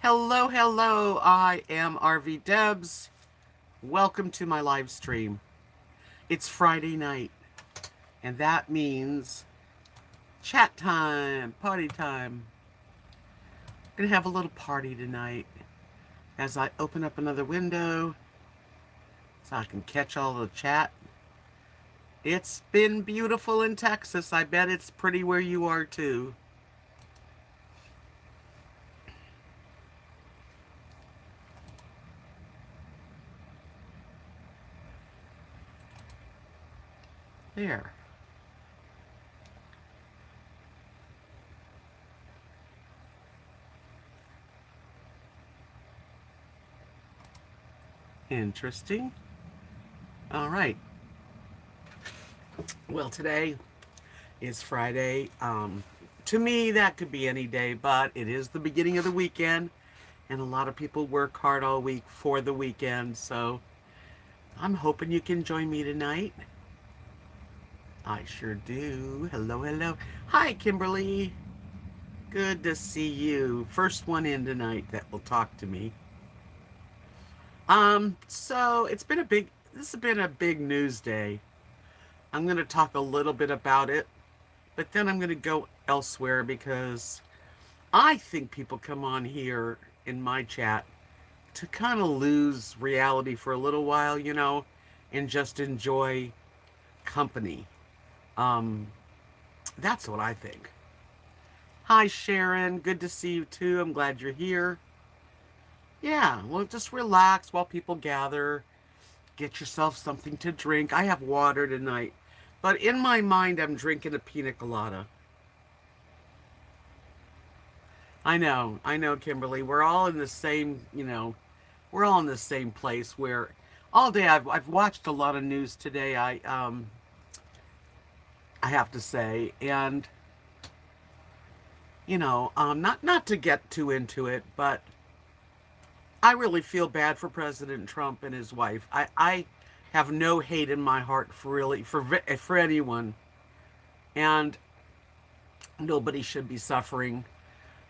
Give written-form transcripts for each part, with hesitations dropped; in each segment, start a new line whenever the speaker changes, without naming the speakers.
Hello, hello. I am RV Debs. Welcome to my live stream. It's Friday night, and that means chat time, party time. I'm gonna have a little party tonight as I open up another window so I can catch all the chat. It's been beautiful in Texas. I bet it's pretty where you are too. There. Interesting. All right. Well, today is Friday. To me, that could be any day, but it is the beginning of the weekend, and a lot of people work hard all week for the weekend. So I'm hoping you can join me tonight. I sure do. Hello, hello. Hi, Kimberly. Good to see you. First one in tonight that will talk to me. So this has been a big news day. I'm going to talk a little bit about it, but then I'm going to go elsewhere because I think people come on here in my chat to kind of lose reality for a little while, and just enjoy company. Um, that's what I think. Hi, Sharon. Good to see you too. I'm glad you're here. Yeah, well, just relax while people gather. Get yourself something to drink. I have water tonight, but in my mind, I'm drinking a pina colada. I know, Kimberly. We're all in the same, we're all in the same place where all day I've watched a lot of news today. I have to say, and not to get too into it, but I really feel bad for President Trump and his wife. I have no hate in my heart for anyone, and nobody should be suffering.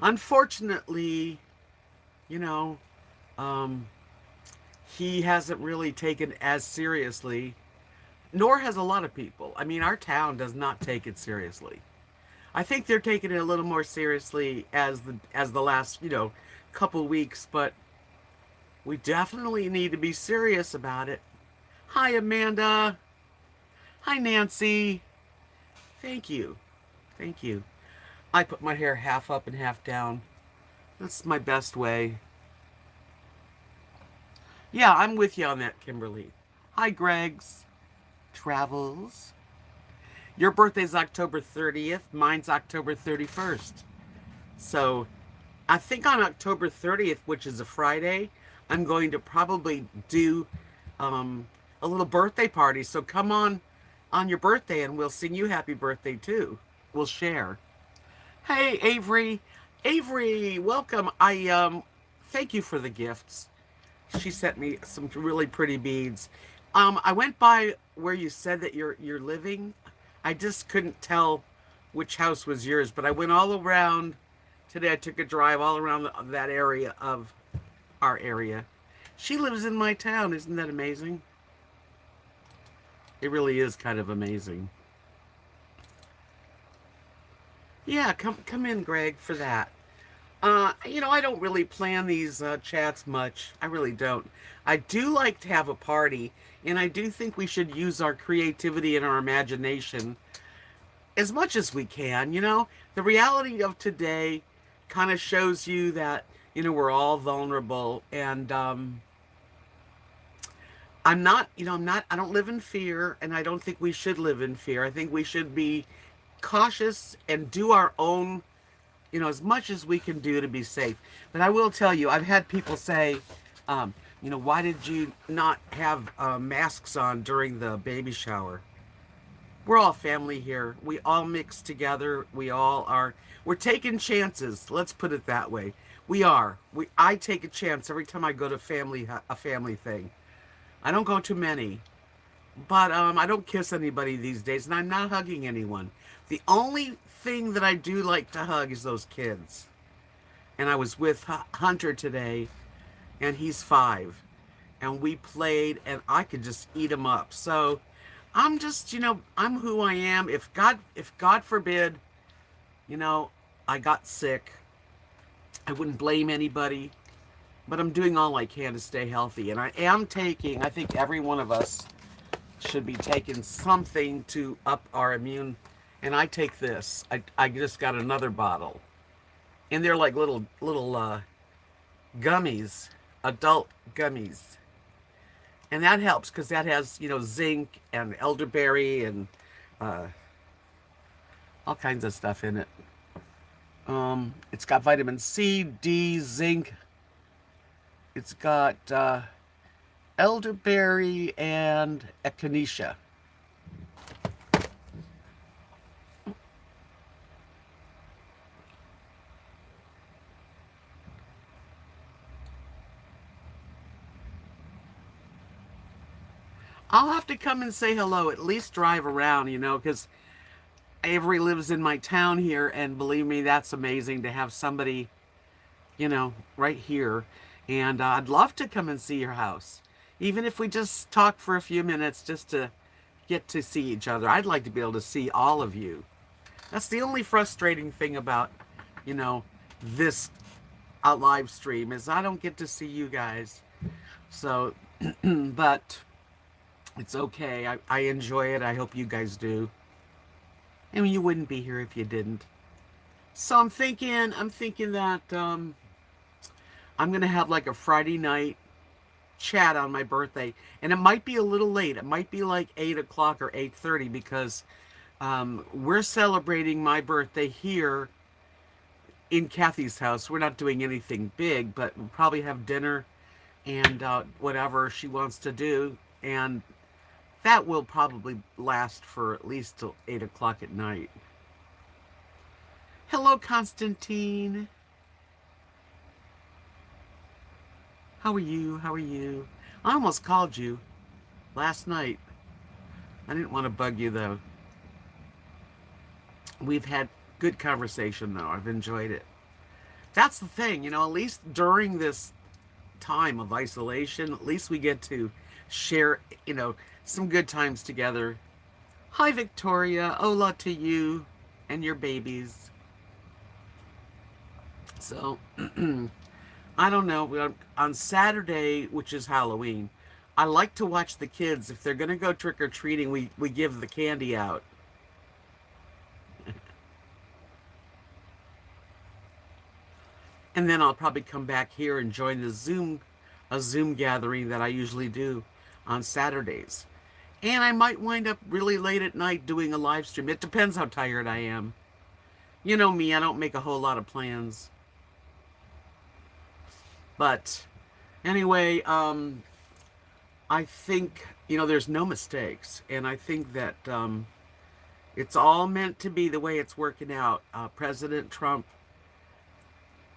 Unfortunately, you know, um, he hasn't really taken as seriously, nor has a lot of people. I mean, our town does not take it seriously. I think they're taking it a little more seriously as the last couple weeks, but we definitely need to be serious about it. Hi, Amanda. Hi, Nancy. Thank you. Thank you. I put my hair half up and half down. That's my best way. Yeah, I'm with you on that, Kimberly. Hi, Greg's Travels. Your birthday's October 30th. Mine's October 31st. So I think on October 30th, which is a Friday, I'm going to probably do a little birthday party. So come on your birthday and we'll sing you happy birthday too. We'll share. Hey, Avery. Avery, welcome. I thank you for the gifts. She sent me some really pretty beads. I went by where you said that you're living. I just couldn't tell which house was yours, but I went all around today. I took a drive all around that area of our area. She lives in my town. Isn't that amazing? It really is kind of amazing. Yeah, come in, Greg, for that. I don't really plan these chats much. I really don't. I do like to have a party, and I do think we should use our creativity and our imagination as much as we can. The reality of today kind of shows you that, we're all vulnerable, and I don't live in fear, and I don't think we should live in fear. I think we should be cautious and do our own, as much as we can do to be safe. But I will tell you, I've had people say, why did you not have masks on during the baby shower? We're all family here. We all mix together. We're taking chances. Let's put it that way. I take a chance every time I go to a family thing. I don't go to many, but I don't kiss anybody these days, and I'm not hugging anyone. The only thing that I do like to hug is those kids. And I was with Hunter today, and he's 5. And we played, and I could just eat him up. So I'm just, I'm who I am. If God forbid, you know, I got sick, I wouldn't blame anybody. But I'm doing all I can to stay healthy. And I am taking, I think every one of us should be taking something to up our immune. And I take this. I just got another bottle. And they're like little gummies, adult gummies. And that helps because that has, zinc and elderberry and all kinds of stuff in it. It's got vitamin C, D, zinc. It's got elderberry and echinacea. I'll have to come and say hello, at least drive around, because Avery lives in my town here, and believe me, that's amazing to have somebody, right here. And I'd love to come and see your house, even if we just talk for a few minutes just to get to see each other. I'd like to be able to see all of you. That's the only frustrating thing about, this live stream is I don't get to see you guys. So, but it's okay. I enjoy it. I hope you guys do. I mean, you wouldn't be here if you didn't. So I'm thinking that I'm gonna have like a Friday night chat on my birthday, and it might be a little late. It might be like 8 o'clock or 8:30 because we're celebrating my birthday here in Kathy's house. We're not doing anything big, but we'll probably have dinner and whatever she wants to do, and that will probably last for at least till 8 o'clock at night. Hello, Constantine. How are you? How are you? I almost called you last night. I didn't want to bug you, though. We've had good conversation, though. I've enjoyed it. That's the thing, at least during this time of isolation, at least we get to share, some good times together. Hi, Victoria. Hola to you and your babies. So, I don't know. On Saturday, which is Halloween, I like to watch the kids. If they're going to go trick-or-treating, we give the candy out. And then I'll probably come back here and join a Zoom gathering that I usually do on Saturdays. And I might wind up really late at night doing a live stream. It depends how tired I am. You know me, I don't make a whole lot of plans. But anyway, I think, there's no mistakes. And I think that it's all meant to be the way it's working out. President Trump,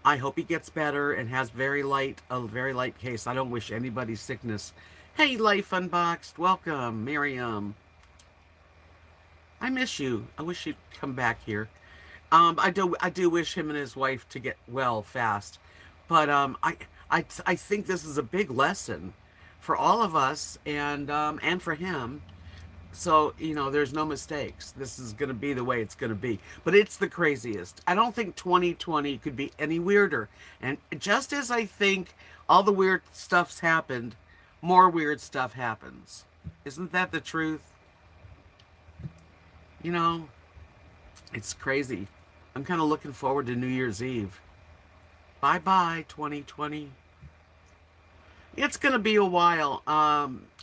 I hope he gets better and has a very light case. I don't wish anybody sickness. Hey, Life Unboxed. Welcome, Miriam. I miss you. I wish you'd come back here. I do wish him and his wife to get well fast. But I think this is a big lesson for all of us and for him. So, there's no mistakes. This is going to be the way it's going to be. But it's the craziest. I don't think 2020 could be any weirder. And just as I think all the weird stuff's happened, more weird stuff happens. Isn't that the truth? It's crazy. I'm kind of looking forward to New Year's Eve. Bye-bye, 2020. It's going to be a while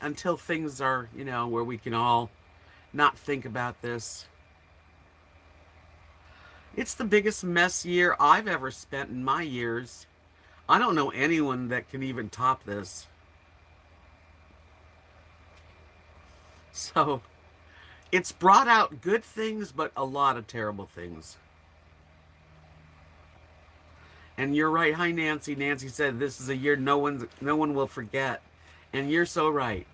until things are, where we can all not think about this. It's the biggest mess year I've ever spent in my years. I don't know anyone that can even top this. So, it's brought out good things, but a lot of terrible things. And you're right. Hi, Nancy. Nancy said this is a year no one will forget. And you're so right.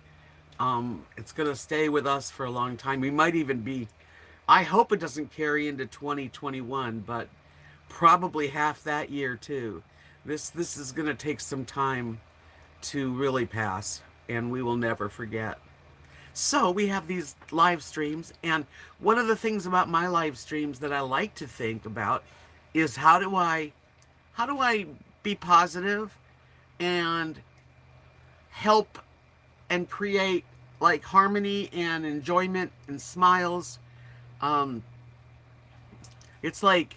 It's going to stay with us for a long time. We might even be, I hope it doesn't carry into 2021, but probably half that year too. This is going to take some time to really pass, and we will never forget. So we have these live streams, and one of the things about my live streams that I like to think about is how do I be positive and help and create like harmony and enjoyment and smiles. Um, it's like,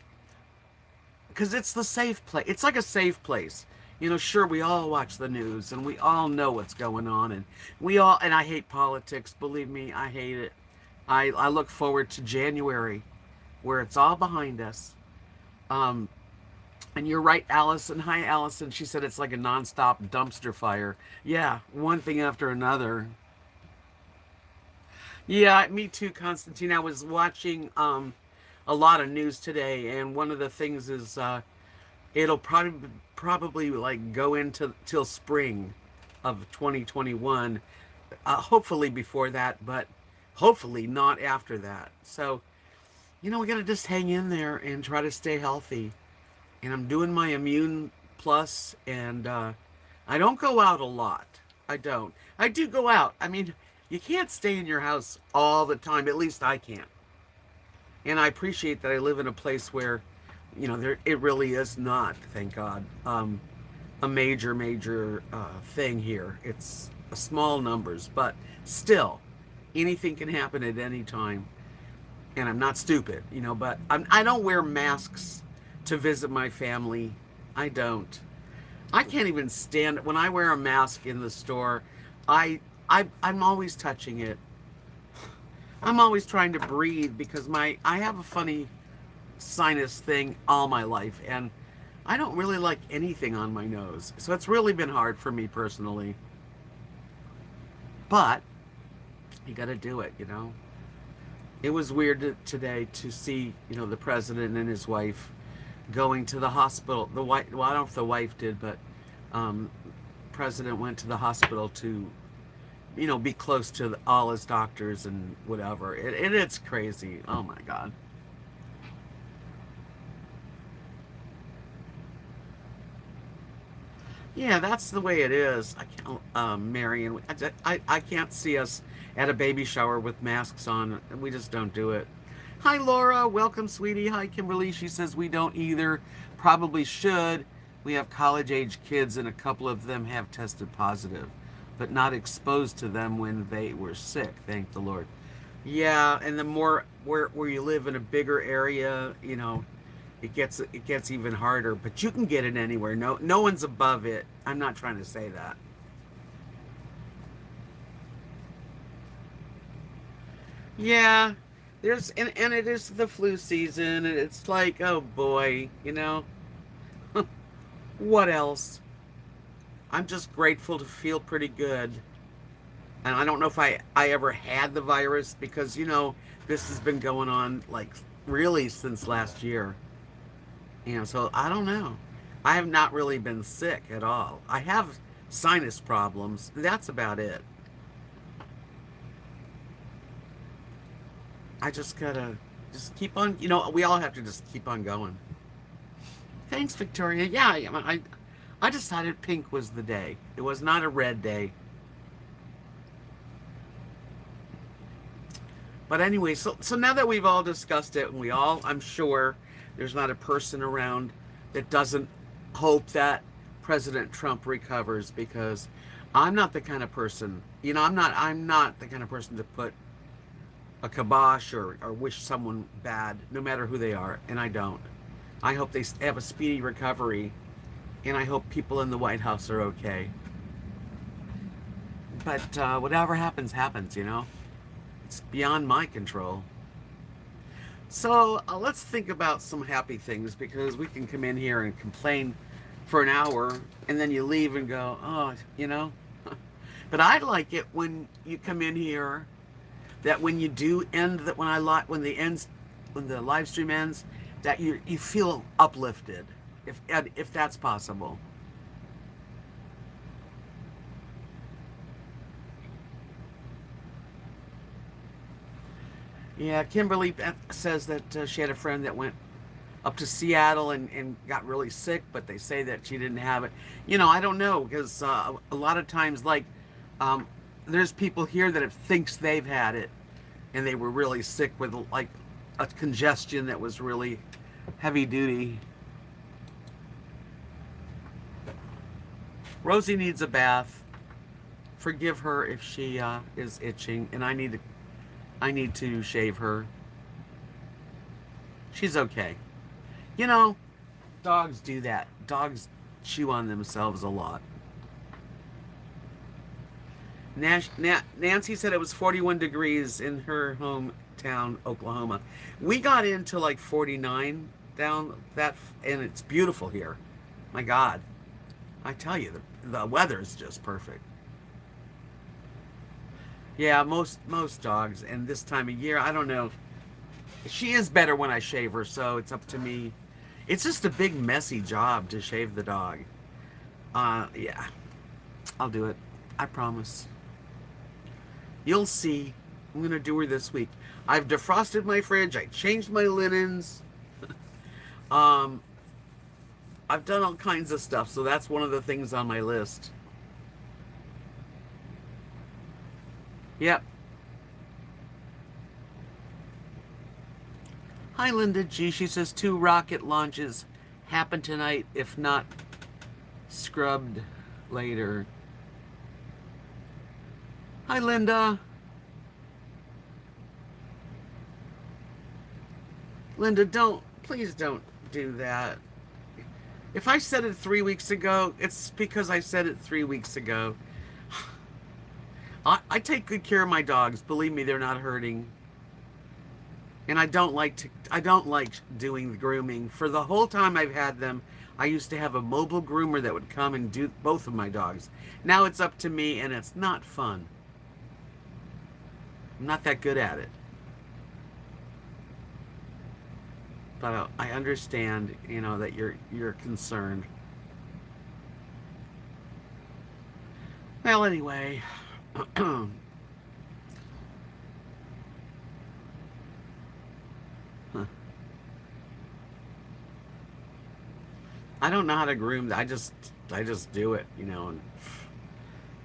because it's the safe place. It's like a safe place. Sure, we all watch the news and we all know what's going on, and I hate politics. Believe me, I hate it. I look forward to January, where it's all behind us. Um, and you're right, Allison. Hi, Allison. She said it's like a nonstop dumpster fire. Yeah, one thing after another. Yeah, me too, Constantine. I was watching a lot of news today, and one of the things is it'll probably like go into till spring of 2021. Hopefully before that, but hopefully not after that. So, we got to just hang in there and try to stay healthy. And I'm doing my immune plus, and I don't go out a lot. I don't. I do go out. I mean, you can't stay in your house all the time. At least I can't. And I appreciate that I live in a place where, it really is not, thank God, a major thing here. It's small numbers, but still, anything can happen at any time. And I'm not stupid, but I don't wear masks to visit my family. I don't. I can't even stand it. When I wear a mask in the store, I'm always touching it. I'm always trying to breathe because I have a funny sinus thing all my life, and I don't really like anything on my nose. So it's really been hard for me personally. But you got to do it. It was weird today to see, the president and his wife going to the hospital. The wife, well, I don't know if the wife did, but president went to the hospital to, be close to all his doctors and whatever. It's crazy. Oh my God. Yeah, that's the way it is. I can't, Marion. I can't see us at a baby shower with masks on. We just don't do it. Hi, Laura. Welcome, sweetie. Hi, Kimberly. She says we don't either. Probably should. We have college-age kids, and a couple of them have tested positive, but not exposed to them when they were sick. Thank the Lord. Yeah, and the more where you live in a bigger area, it gets even harder. But you can get it anywhere. No one's above it. I'm not trying to say that. Yeah, and it is the flu season, and it's like, oh boy, what else? I'm just grateful to feel pretty good. And I don't know if I ever had the virus because, this has been going on like really since last year. So I don't know. I have not really been sick at all. I have sinus problems. That's about it. I just gotta just keep on, we all have to just keep on going. Thanks, Victoria. Yeah, I decided pink was the day. It was not a red day. But anyway, so now that we've all discussed it, and I'm sure there's not a person around that doesn't hope that President Trump recovers, because I'm not the kind of person, I'm not the kind of person to put a kibosh or wish someone bad, no matter who they are, and I don't. I hope they have a speedy recovery, and I hope people in the White House are okay. But whatever happens, happens, It's beyond my control. So let's think about some happy things, because we can come in here and complain for an hour, and then you leave and go, oh. But I like it when you come in here, that when you do end that when the live stream ends, that you feel uplifted, if that's possible. Yeah, Kimberly says that she had a friend that went up to Seattle and got really sick, but they say that she didn't have it. You know, I don't know, because a lot of times, like, um, there's people here that thinks they've had it, and they were really sick with like a congestion that was really heavy duty. Rosie needs a bath. Forgive her if she is itching, and I need to shave her. She's okay. You know, dogs do that. Dogs chew on themselves a lot. Nancy said it was 41 degrees in her hometown, Oklahoma. We got into like 49 down that, and it's beautiful here. My God, I tell you, the weather is just perfect. Yeah, most dogs, and this time of year, I don't know. She is better when I shave her, so it's up to me. It's just a big messy job to shave the dog. Yeah, I'll do it. I promise. You'll see. I'm gonna do her this week. I've defrosted my fridge. I changed my linens. um, I've done all kinds of stuff, so that's one of the things on my list. Yep. Hi, Linda G. She says 2 rocket launches happen tonight, if not scrubbed later. Hi, Linda. Linda, please don't do that. If I said it 3 weeks ago, it's because I said it 3 weeks ago. I take good care of my dogs. Believe me, they're not hurting. And I don't like doing the grooming. For the whole time I've had them, I used to have a mobile groomer that would come and do both of my dogs. Now it's up to me, and it's not fun. I'm not that good at it. But I understand, you know, that you're concerned. Well, anyway. I don't know how to groom. I just do it, you know.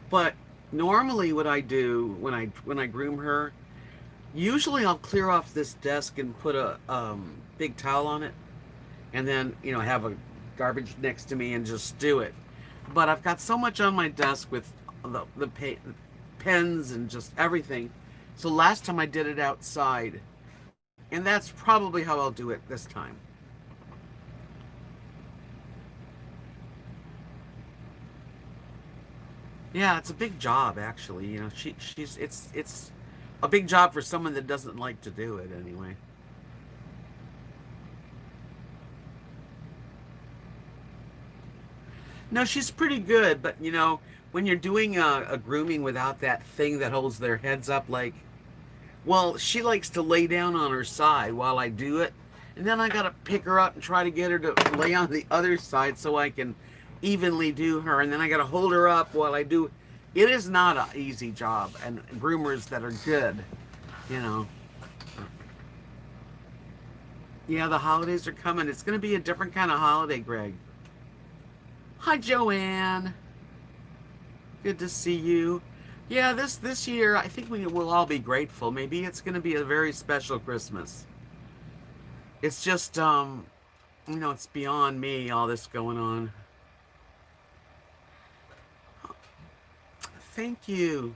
But normally, what I do when I groom her, usually I'll clear off this desk and put a big towel on it, and then, you know, have a garbage next to me and just do it. But I've got so much on my desk with the pens and just everything. So last time I did it outside, and that's probably how I'll do it this time. Yeah, it's a big job, actually. You know, it's a big job for someone that doesn't like to do it anyway. No, she's pretty good, but you know, when you're doing a grooming without that thing that holds their heads up, like, well, she likes to lay down on her side while I do it, and then I gotta pick her up and try to get her to lay on the other side so I can evenly do her, and then I gotta hold her up while I do. It is not an easy job, and groomers that are good, you know. Yeah, the holidays are coming. It's gonna be a different kind of holiday, Greg. Hi, Joanne. Good to see you. Yeah, this year, I think we will all be grateful. Maybe it's going to be a very special Christmas. It's just, you know, it's beyond me, all this going on. Thank you.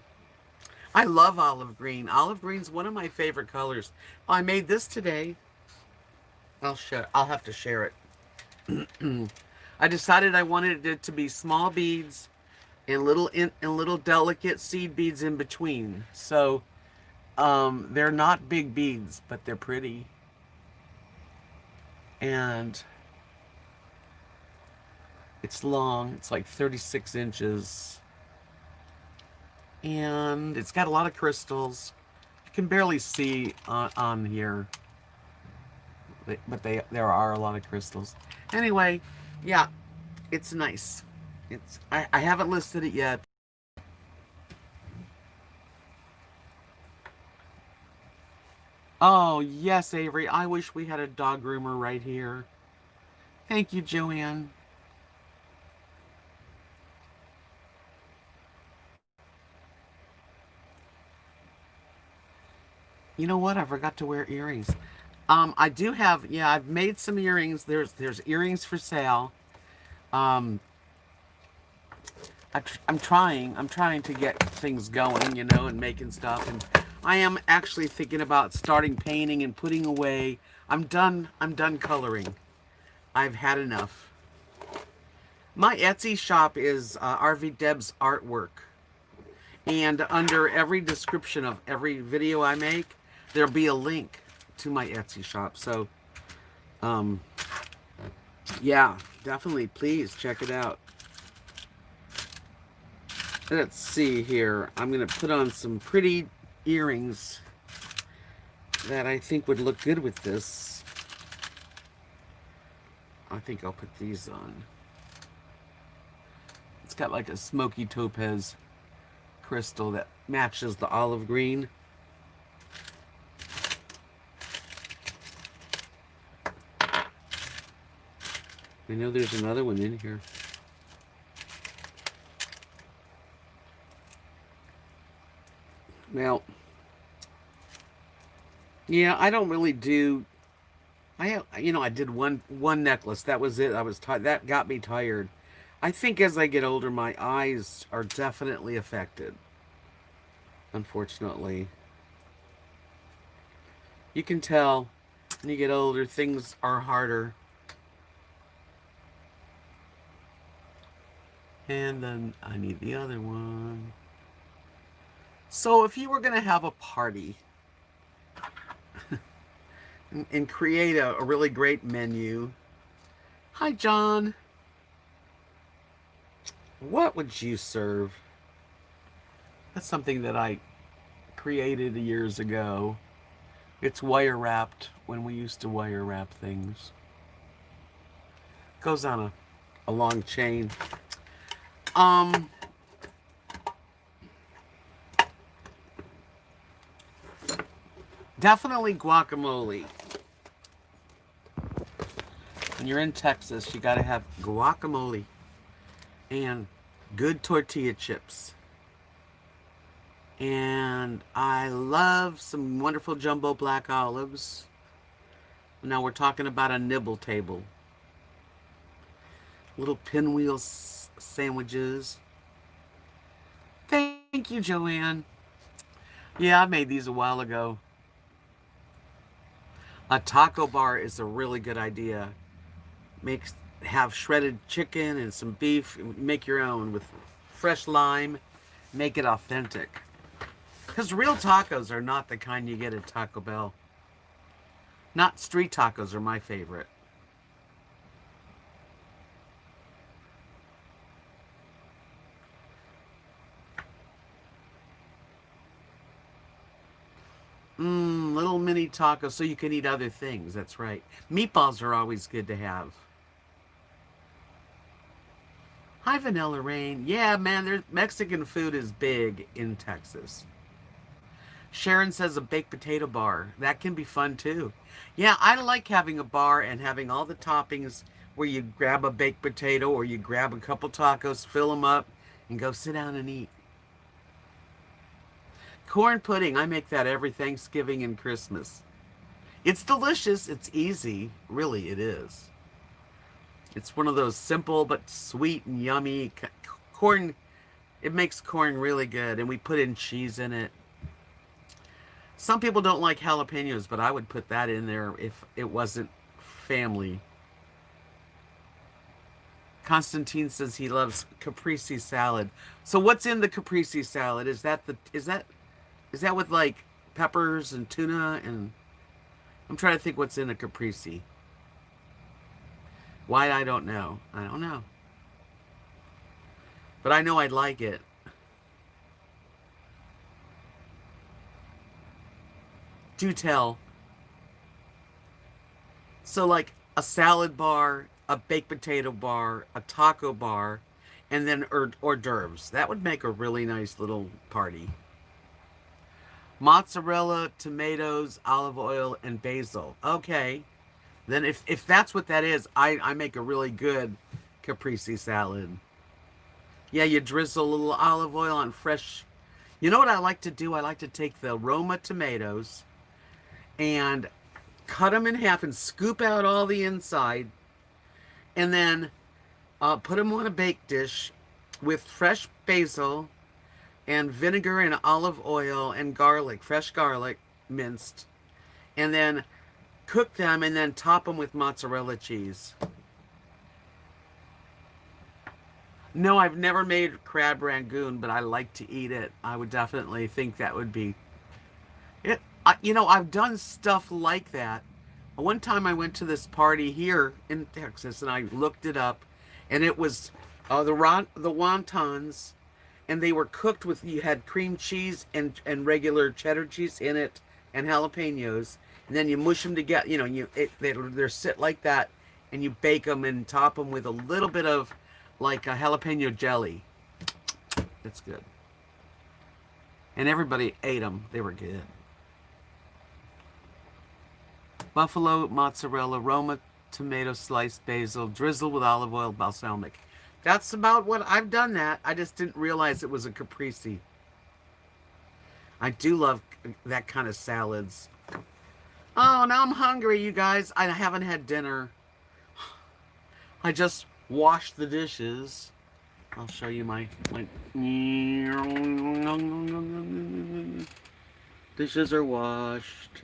I love olive green. Olive green's one of my favorite colors. I made this today. I'll have to share it. I decided I wanted it to be small beads and little delicate seed beads in between. So they're not big beads, but they're pretty. And it's long. It's like 36 inches. And it's got a lot of crystals. You can barely see on here. But there are a lot of crystals. Anyway, yeah, it's nice. I haven't listed it yet. Oh, yes, Avery. I wish we had a dog groomer right here. Thank you, Joanne. You know what? I forgot to wear earrings. I do have, yeah, I've made some earrings. There's earrings for sale. Um, I'm trying to get things going, and making stuff. And I am actually thinking about starting painting and putting away. I'm done coloring. I've had enough. My Etsy shop is RV Debs artwork. And under every description of every video I make, there'll be a link to my Etsy shop. So, um, yeah, definitely, please check it out. Let's see here. I'm going to put on some pretty earrings that I think would look good with this. I think I'll put these on. It's got like a smoky topaz crystal that matches the olive green. I know there's another one in here. Well, yeah, I don't really do. I did one necklace. That was it. That got me tired. I think as I get older, my eyes are definitely affected. Unfortunately, you can tell when you get older, things are harder. And then I need the other one. So if you were going to have a party and create a really great menu, hi, John. What would you serve? That's something that I created years ago. It's wire wrapped when we used to wire wrap things. Goes on a long chain. Definitely guacamole. When you're in Texas, you gotta have guacamole and good tortilla chips. And I love some wonderful jumbo black olives. Now we're talking about a nibble table. Little Pinwheels Sandwiches. Thank you, Joanne. Yeah, I made these a while ago. A taco bar is a really good idea. Have shredded chicken and some beef. Make your own with fresh lime. Make it authentic. Because real tacos are not the kind you get at Taco Bell. Not street tacos are my favorite. Little mini tacos so you can eat other things. That's right. Meatballs are always good to have. Hi, Vanilla Rain. Yeah, man, Mexican food is big in Texas. Sharon says a baked potato bar. That can be fun too. Yeah, I like having a bar and having all the toppings where you grab a baked potato or you grab a couple tacos, fill them up, and go sit down and eat. Corn pudding. I make that every Thanksgiving and Christmas. It's delicious. It's easy. Really, it is. It's one of those simple but sweet and yummy corn. It makes corn really good, and we put in cheese in it. Some people don't like jalapenos, but I would put that in there if it wasn't family. Constantine says he loves Caprisi Salad. So what's in the Caprisi Salad? Is that with like peppers and tuna and I'm trying to think what's in a Caprisi. Why I don't know. I don't know. But I know I'd like it. Do tell. So like a salad bar, a baked potato bar, a taco bar, and then hors d'oeuvres. That would make a really nice little party. Mozzarella, tomatoes, olive oil, and basil. Okay. Then if that's what that is, I make a really good caprese salad. Yeah, you drizzle a little olive oil on fresh. You know what I like to do? I like to take the Roma tomatoes and cut them in half and scoop out all the inside, and then put them on a bake dish with fresh basil and vinegar and olive oil and garlic, fresh garlic minced, and then cook them and then top them with mozzarella cheese. No, I've never made crab rangoon, but I like to eat it. I would definitely think that would be it. I've done stuff like that. One time I went to this party here in Texas and I looked it up, and it was the wontons, and they were cooked with, you had cream cheese and regular cheddar cheese in it and jalapenos, and then you mush them together. They're sit like that, and you bake them and top them with a little bit of like a jalapeno jelly. It's good. And everybody ate them. They were good. Buffalo mozzarella, Roma tomato, sliced basil, drizzle with olive oil, balsamic. That's about what I've done. That I just didn't realize it was a caprese. I do love that kind of salads. Oh, now I'm hungry, you guys. I haven't had dinner. I just washed the dishes. I'll show you my dishes are washed.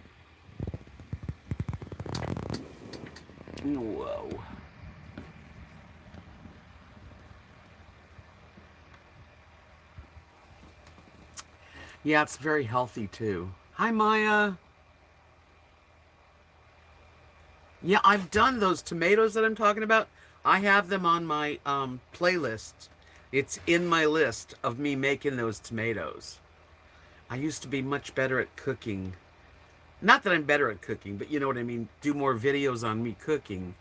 Whoa. Yeah, it's very healthy too. Hi, Maya. Yeah, I've done those tomatoes that I'm talking about. I have them on my playlist. It's in my list of me making those tomatoes. I used to be much better at cooking. Not that I'm better at cooking, but you know what I mean. Do more videos on me cooking.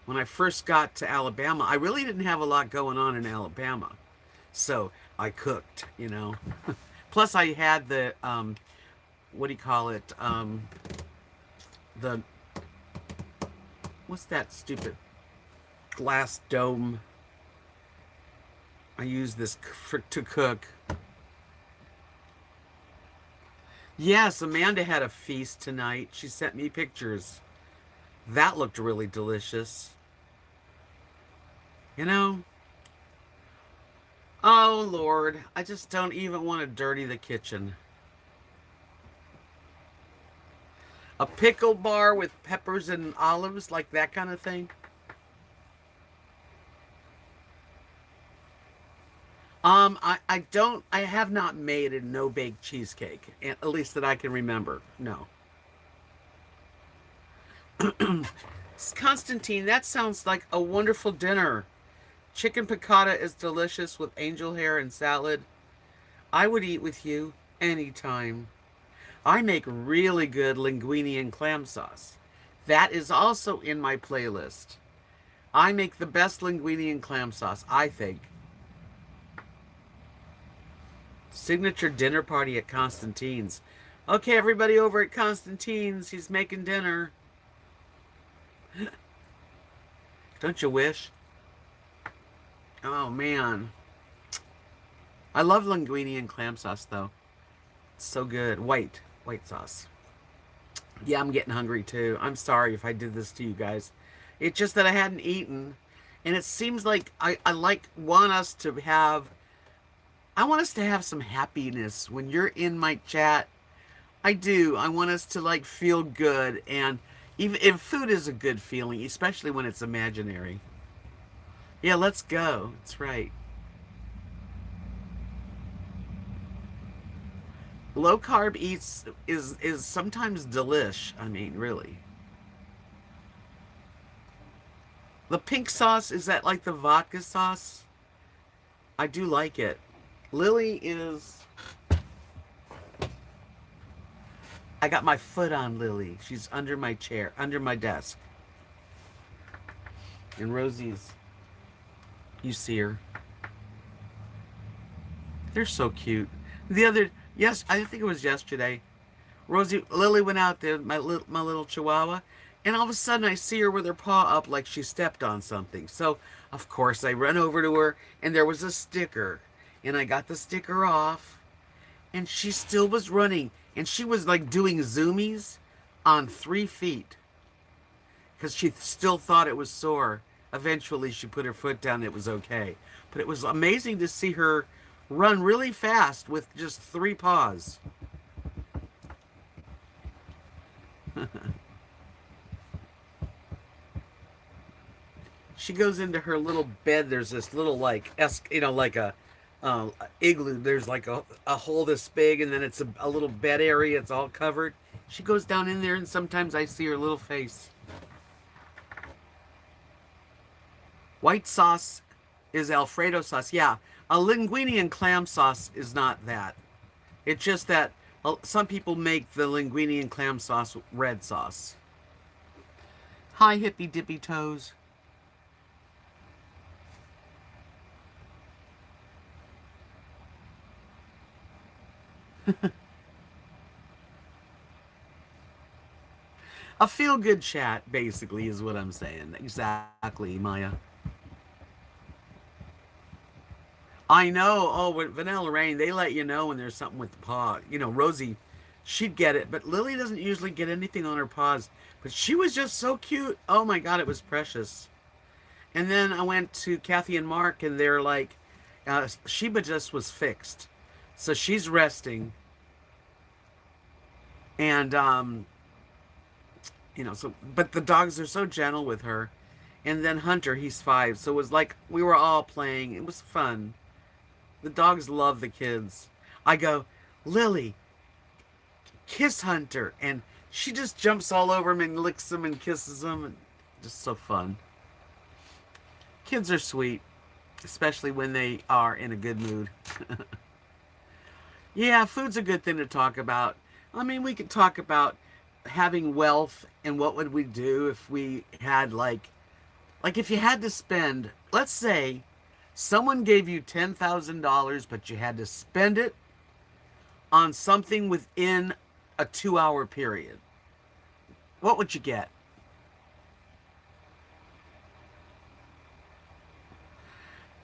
When I first got to Alabama, I really didn't have a lot going on in Alabama. So I cooked, Plus I had the, what do you call it? The, what's that stupid glass dome? I use this to cook. Yes, Amanda had a feast tonight. She sent me pictures. That looked really delicious. Oh, Lord. I just don't even want to dirty the kitchen. A pickle bar with peppers and olives, like that kind of thing. I have not made a no-bake cheesecake, at least that I can remember. No. Constantine, that sounds like a wonderful dinner. Chicken piccata is delicious with angel hair and salad. I would eat with you anytime. I make really good linguine and clam sauce. That is also in my playlist. I make the best linguine and clam sauce, I think. Signature dinner party at Constantine's. Okay, everybody over at Constantine's. He's making dinner. Don't you wish? Oh, man. I love linguine and clam sauce, though. It's so good. White sauce. Yeah, I'm getting hungry, too. I'm sorry if I did this to you guys. It's just that I hadn't eaten. And it seems like I want us to have some happiness when you're in my chat. I do. I want us to feel good, and even if food is a good feeling, especially when it's imaginary. Yeah, let's go. That's right. Low carb eats is sometimes delish. I mean, really. The pink sauce, is that like the vodka sauce? I do like it. Lily is... I got my foot on Lily. She's under my chair, under my desk. And Rosie's... You see her. They're so cute. I think it was yesterday. Lily went out there, my little chihuahua. And all of a sudden I see her with her paw up like she stepped on something. So, of course, I run over to her and there was a sticker. And I got the sticker off and she still was running. And she was like doing zoomies on 3 feet because she still thought it was sore. Eventually, she put her foot down and it was okay. But it was amazing to see her run really fast with just 3 paws. She goes into her little bed. There's this little like like a igloo. There's like a hole this big, and then it's a little bed area. It's all covered. She goes down in there, and sometimes I see her little face. White sauce is Alfredo sauce. Yeah, a linguine and clam sauce is not that. It's just that some people make the linguine and clam sauce red sauce. Hi, hippy dippy toes. A feel-good chat, basically, is what I'm saying. Exactly, Maya. I know. Oh, with Vanilla Rain, they let you know when there's something with the paw. You know, Rosie, she'd get it, but Lily doesn't usually get anything on her paws. But she was just so cute. Oh my God, it was precious. And then I went to Kathy and Mark, and they're like, Sheba just was fixed. So she's resting. And, so, but the dogs are so gentle with her. And then Hunter, he's 5. So it was like we were all playing. It was fun. The dogs love the kids. I go, Lily, kiss Hunter. And she just jumps all over him and licks him and kisses him. And just so fun. Kids are sweet, especially when they are in a good mood. Yeah, food's a good thing to talk about. I mean, we could talk about having wealth and what would we do if we had like if you had to spend, let's say someone gave you $10,000, but you had to spend it on something within a 2-hour period. What would you get?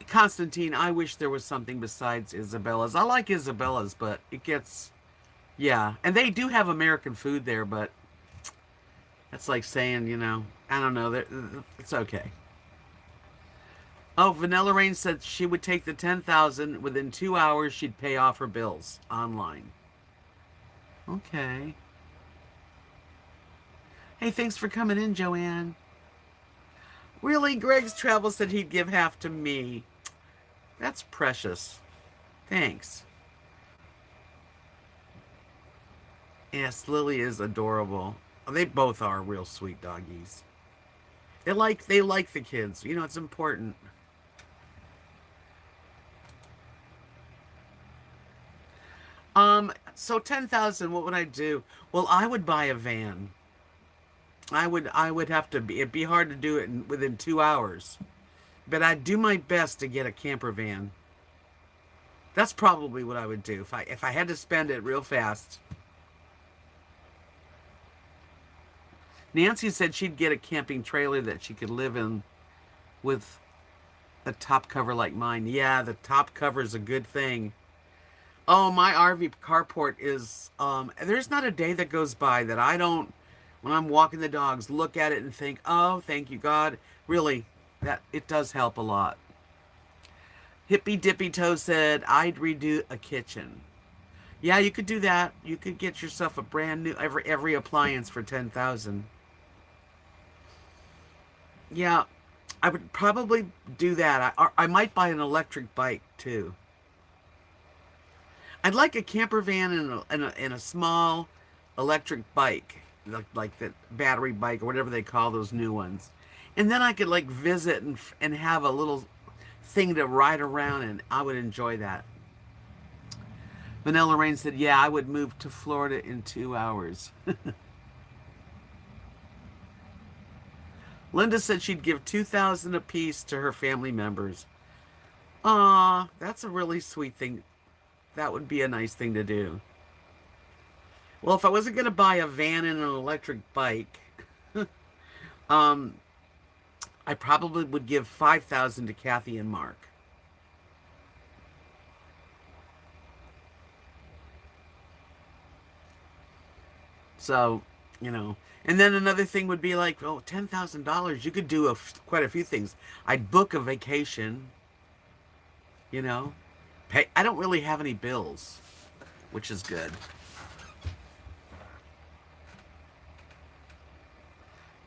Constantine, I wish there was something besides Isabella's. I like Isabella's, but it gets, yeah. And they do have American food there, but that's like saying, I don't know. It's okay. Oh, Vanilla Rain said she would take the 10,000 within 2 hours. She'd pay off her bills online. Okay. Hey, thanks for coming in, Joanne. Really, Greg's Travel said he'd give half to me. That's precious. Thanks. Yes, Lily is adorable. They both are real sweet doggies. They like the kids. It's important. So 10,000, what would I do? Well, I would buy a van. I would have to it'd be hard to do it within 2 hours. But I'd do my best to get a camper van. That's probably what I would do if I had to spend it real fast. Nancy said she'd get a camping trailer that she could live in with a top cover like mine. Yeah, the top cover is a good thing. Oh, my RV carport is, there's not a day that goes by that I don't, when I'm walking the dogs, look at it and think, oh, thank you, God. Really, that it does help a lot. Hippy Dippy Toe said, I'd redo a kitchen. Yeah, you could do that. You could get yourself a brand new, every appliance for 10,000. Yeah, I would probably do that. I might buy an electric bike, too. I'd like a camper van and a small electric bike, like that battery bike or whatever they call those new ones. And then I could like visit and have a little thing to ride around, and I would enjoy that. Vanilla Rain said, yeah, I would move to Florida in 2 hours. Linda said she'd give 2,000 apiece to her family members. Aw, that's a really sweet thing. That would be a nice thing to do. Well, if I wasn't going to buy a van and an electric bike, Um, I probably would give 5,000 to Kathy and Mark. So, you know, and then another thing would be like, oh, $10,000. You could do quite a few things. I'd book a vacation, you know. Pay. I don't really have any bills, which is good.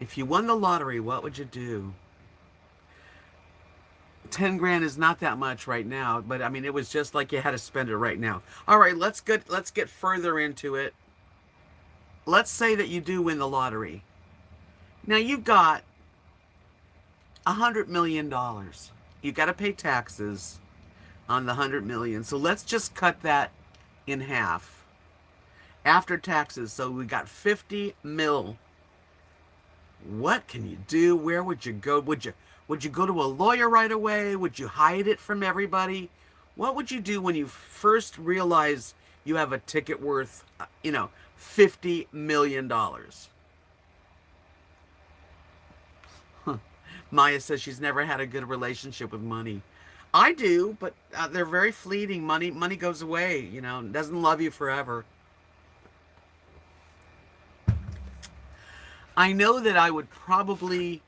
If you won the lottery, what would you do? 10 grand is not that much right now, but I mean, it was just like you had to spend it right now. All right, let's get further into it. Let's say that you do win the lottery. Now you've got $100 million. You got to pay taxes on the 100 million. So let's just cut that in half after taxes. So we got 50 mil. What can you do? Where would you go? Would you go to a lawyer right away? Would you hide it from everybody? What would you do when you first realize you have a ticket worth, $50 million? Huh. Maya says she's never had a good relationship with money. I do, but they're very fleeting. Money goes away, doesn't love you forever. I know that I would probably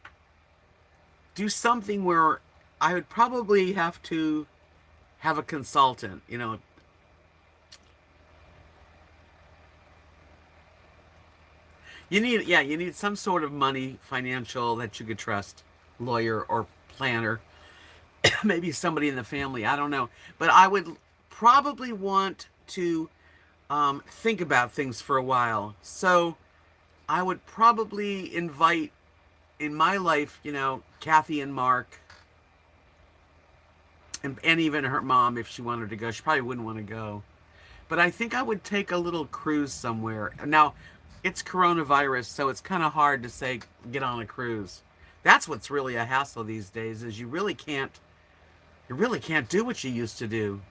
do something where I would probably have to have a consultant. You need some sort of money, financial, that you could trust, lawyer or planner, maybe somebody in the family. I don't know, but I would probably want to think about things for a while. So I would probably invite in my life, Kathy and Mark, and even her mom if she wanted to go. She probably wouldn't want to go. But I think I would take a little cruise somewhere. Now, it's coronavirus, so it's kind of hard to say get on a cruise. That's what's really a hassle these days is you really can't do what you used to do.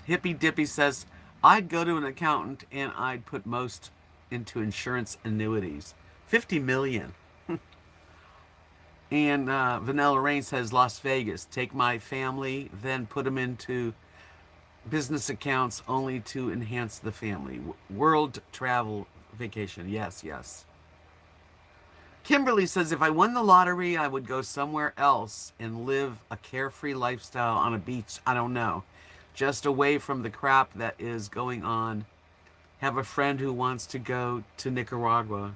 Hippy Dippy says, I'd go to an accountant and I'd put most into insurance annuities. 50 million. And Vanilla Rain says Las Vegas. Take my family, then put them into business accounts only to enhance the family. World travel vacation. Yes, yes. Kimberly says if I won the lottery, I would go somewhere else and live a carefree lifestyle on a beach. I don't know. Just away from the crap that is going on. Have a friend who wants to go to Nicaragua.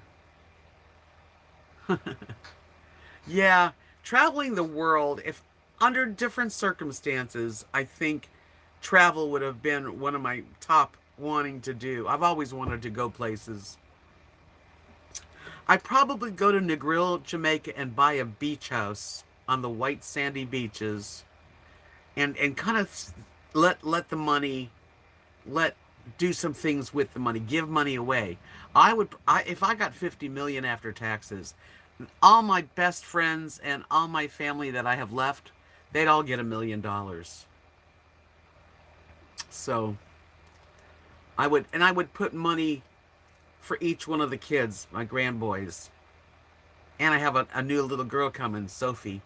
Yeah, traveling the world, if under different circumstances, I think travel would have been one of my top wanting to do. I've always wanted to go places. I'd probably go to Negril, Jamaica, and buy a beach house on the white sandy beaches, and kind of let the money let do some things with the money, give money away. If I got 50 million after taxes, all my best friends and all my family that I have left, they'd all get $1 million. So I would put money for each one of the kids, my grandboys. And I have a new little girl coming, Sophie.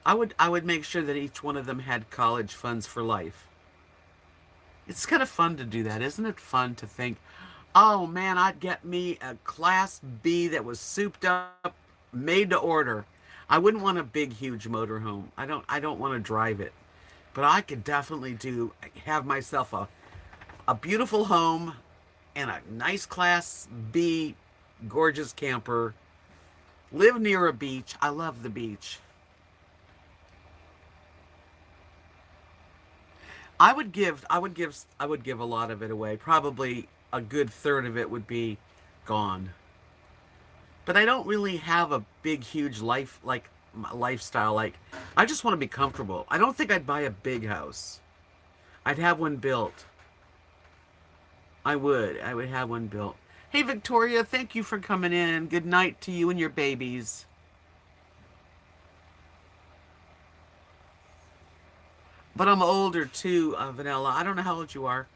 I would make sure that each one of them had college funds for life. It's kind of fun to do that, isn't it? Fun to think, oh man, I'd get me a Class B that was souped up, made to order. I wouldn't want a big, huge motorhome. I don't want to drive it, but I could definitely have myself a beautiful home and a nice Class B, gorgeous camper. Live near a beach. I love the beach. I would give a lot of it away. Probably a good third of it would be gone. But I don't really have a big, huge lifestyle. Like, I just want to be comfortable. I don't think I'd buy a big house. I'd have one built. I would. I would have one built. Hey, Victoria, thank you for coming in. Good night to you and your babies. But I'm older too, Vanilla. I don't know how old you are,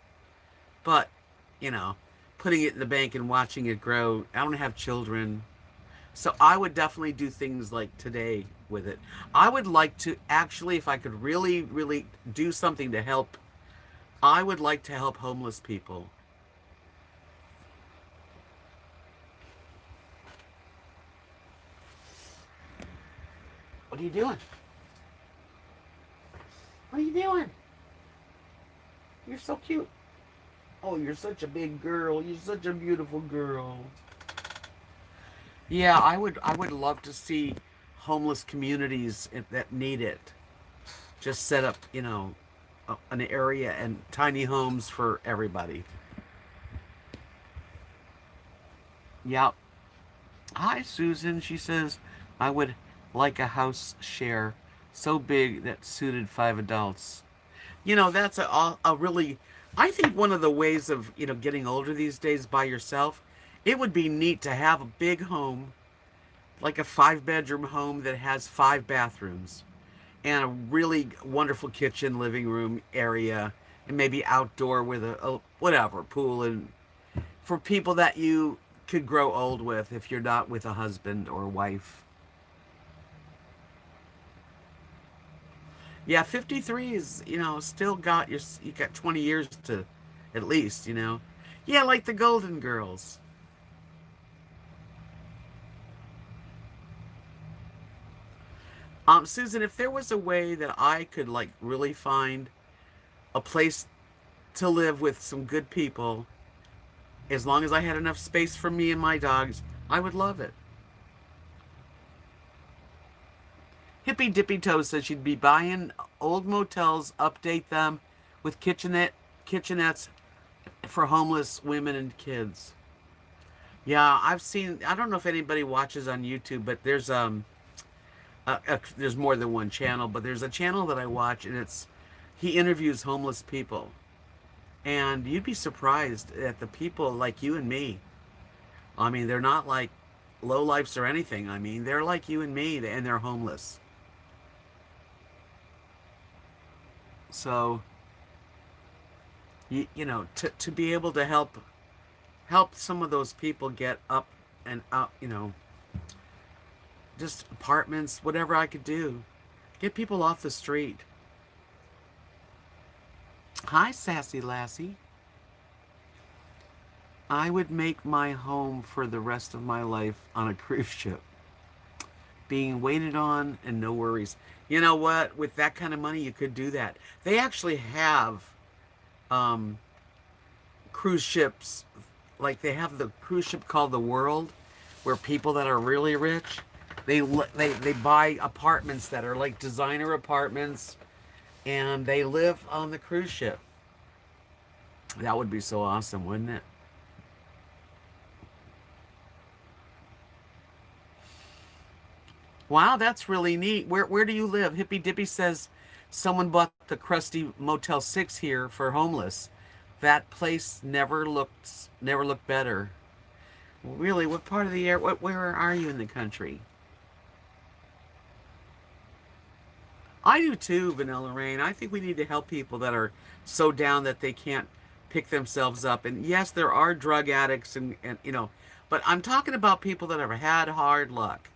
but you know, putting it in the bank and watching it grow. I don't have children. So I would definitely do things like today with it. I would like to actually, if I could really, really do something to help, I would like to help homeless people. What are you doing? What are you doing? You're so cute. Oh, you're such a big girl. You're such a beautiful girl. Yeah, I would love to see homeless communities that need it. Just set up, an area and tiny homes for everybody. Yep. Hi, Susan. She says, I would like a house share so big that suited 5 adults. That's a really, I think one of the ways of, getting older these days by yourself, it would be neat to have a big home, like a 5 bedroom home that has 5 bathrooms and a really wonderful kitchen, living room area, and maybe outdoor with a whatever, pool, and for people that you could grow old with if you're not with a husband or wife. Yeah, 53 is, still got you got 20 years to at least. Yeah, like the Golden Girls. Susan, if there was a way that I could like really find a place to live with some good people, as long as I had enough space for me and my dogs, I would love it. Hippy Dippy Toe says she'd be buying old motels, update them with kitchenettes for homeless women and kids. Yeah, I've seen. I don't know if anybody watches on YouTube, but there's more than one channel. But there's a channel that I watch, and he interviews homeless people, and you'd be surprised at the people like you and me. I mean, they're not like low lifes or anything. I mean, they're like you and me, and they're homeless. So, to be able to help some of those people get up and up, just apartments, whatever I could do, get people off the street. Hi, sassy lassie. I would make my home for the rest of my life on a cruise ship, being waited on and no worries. You know what? With that kind of money, you could do that. They actually have um, cruise ships, like they have the cruise ship called the World, where people that are really rich, they buy apartments that are like designer apartments, and they live on the cruise ship. That would be so awesome, wouldn't it? Wow, that's really neat. Where do you live? Hippy Dippy says someone bought the crusty Motel 6 here for homeless. That place never looked better. Really, what part of the air? Where are you in the country? I do too, Vanilla Rain. I think we need to help people that are so down that they can't pick themselves up. And yes, there are drug addicts and but I'm talking about people that have had hard luck.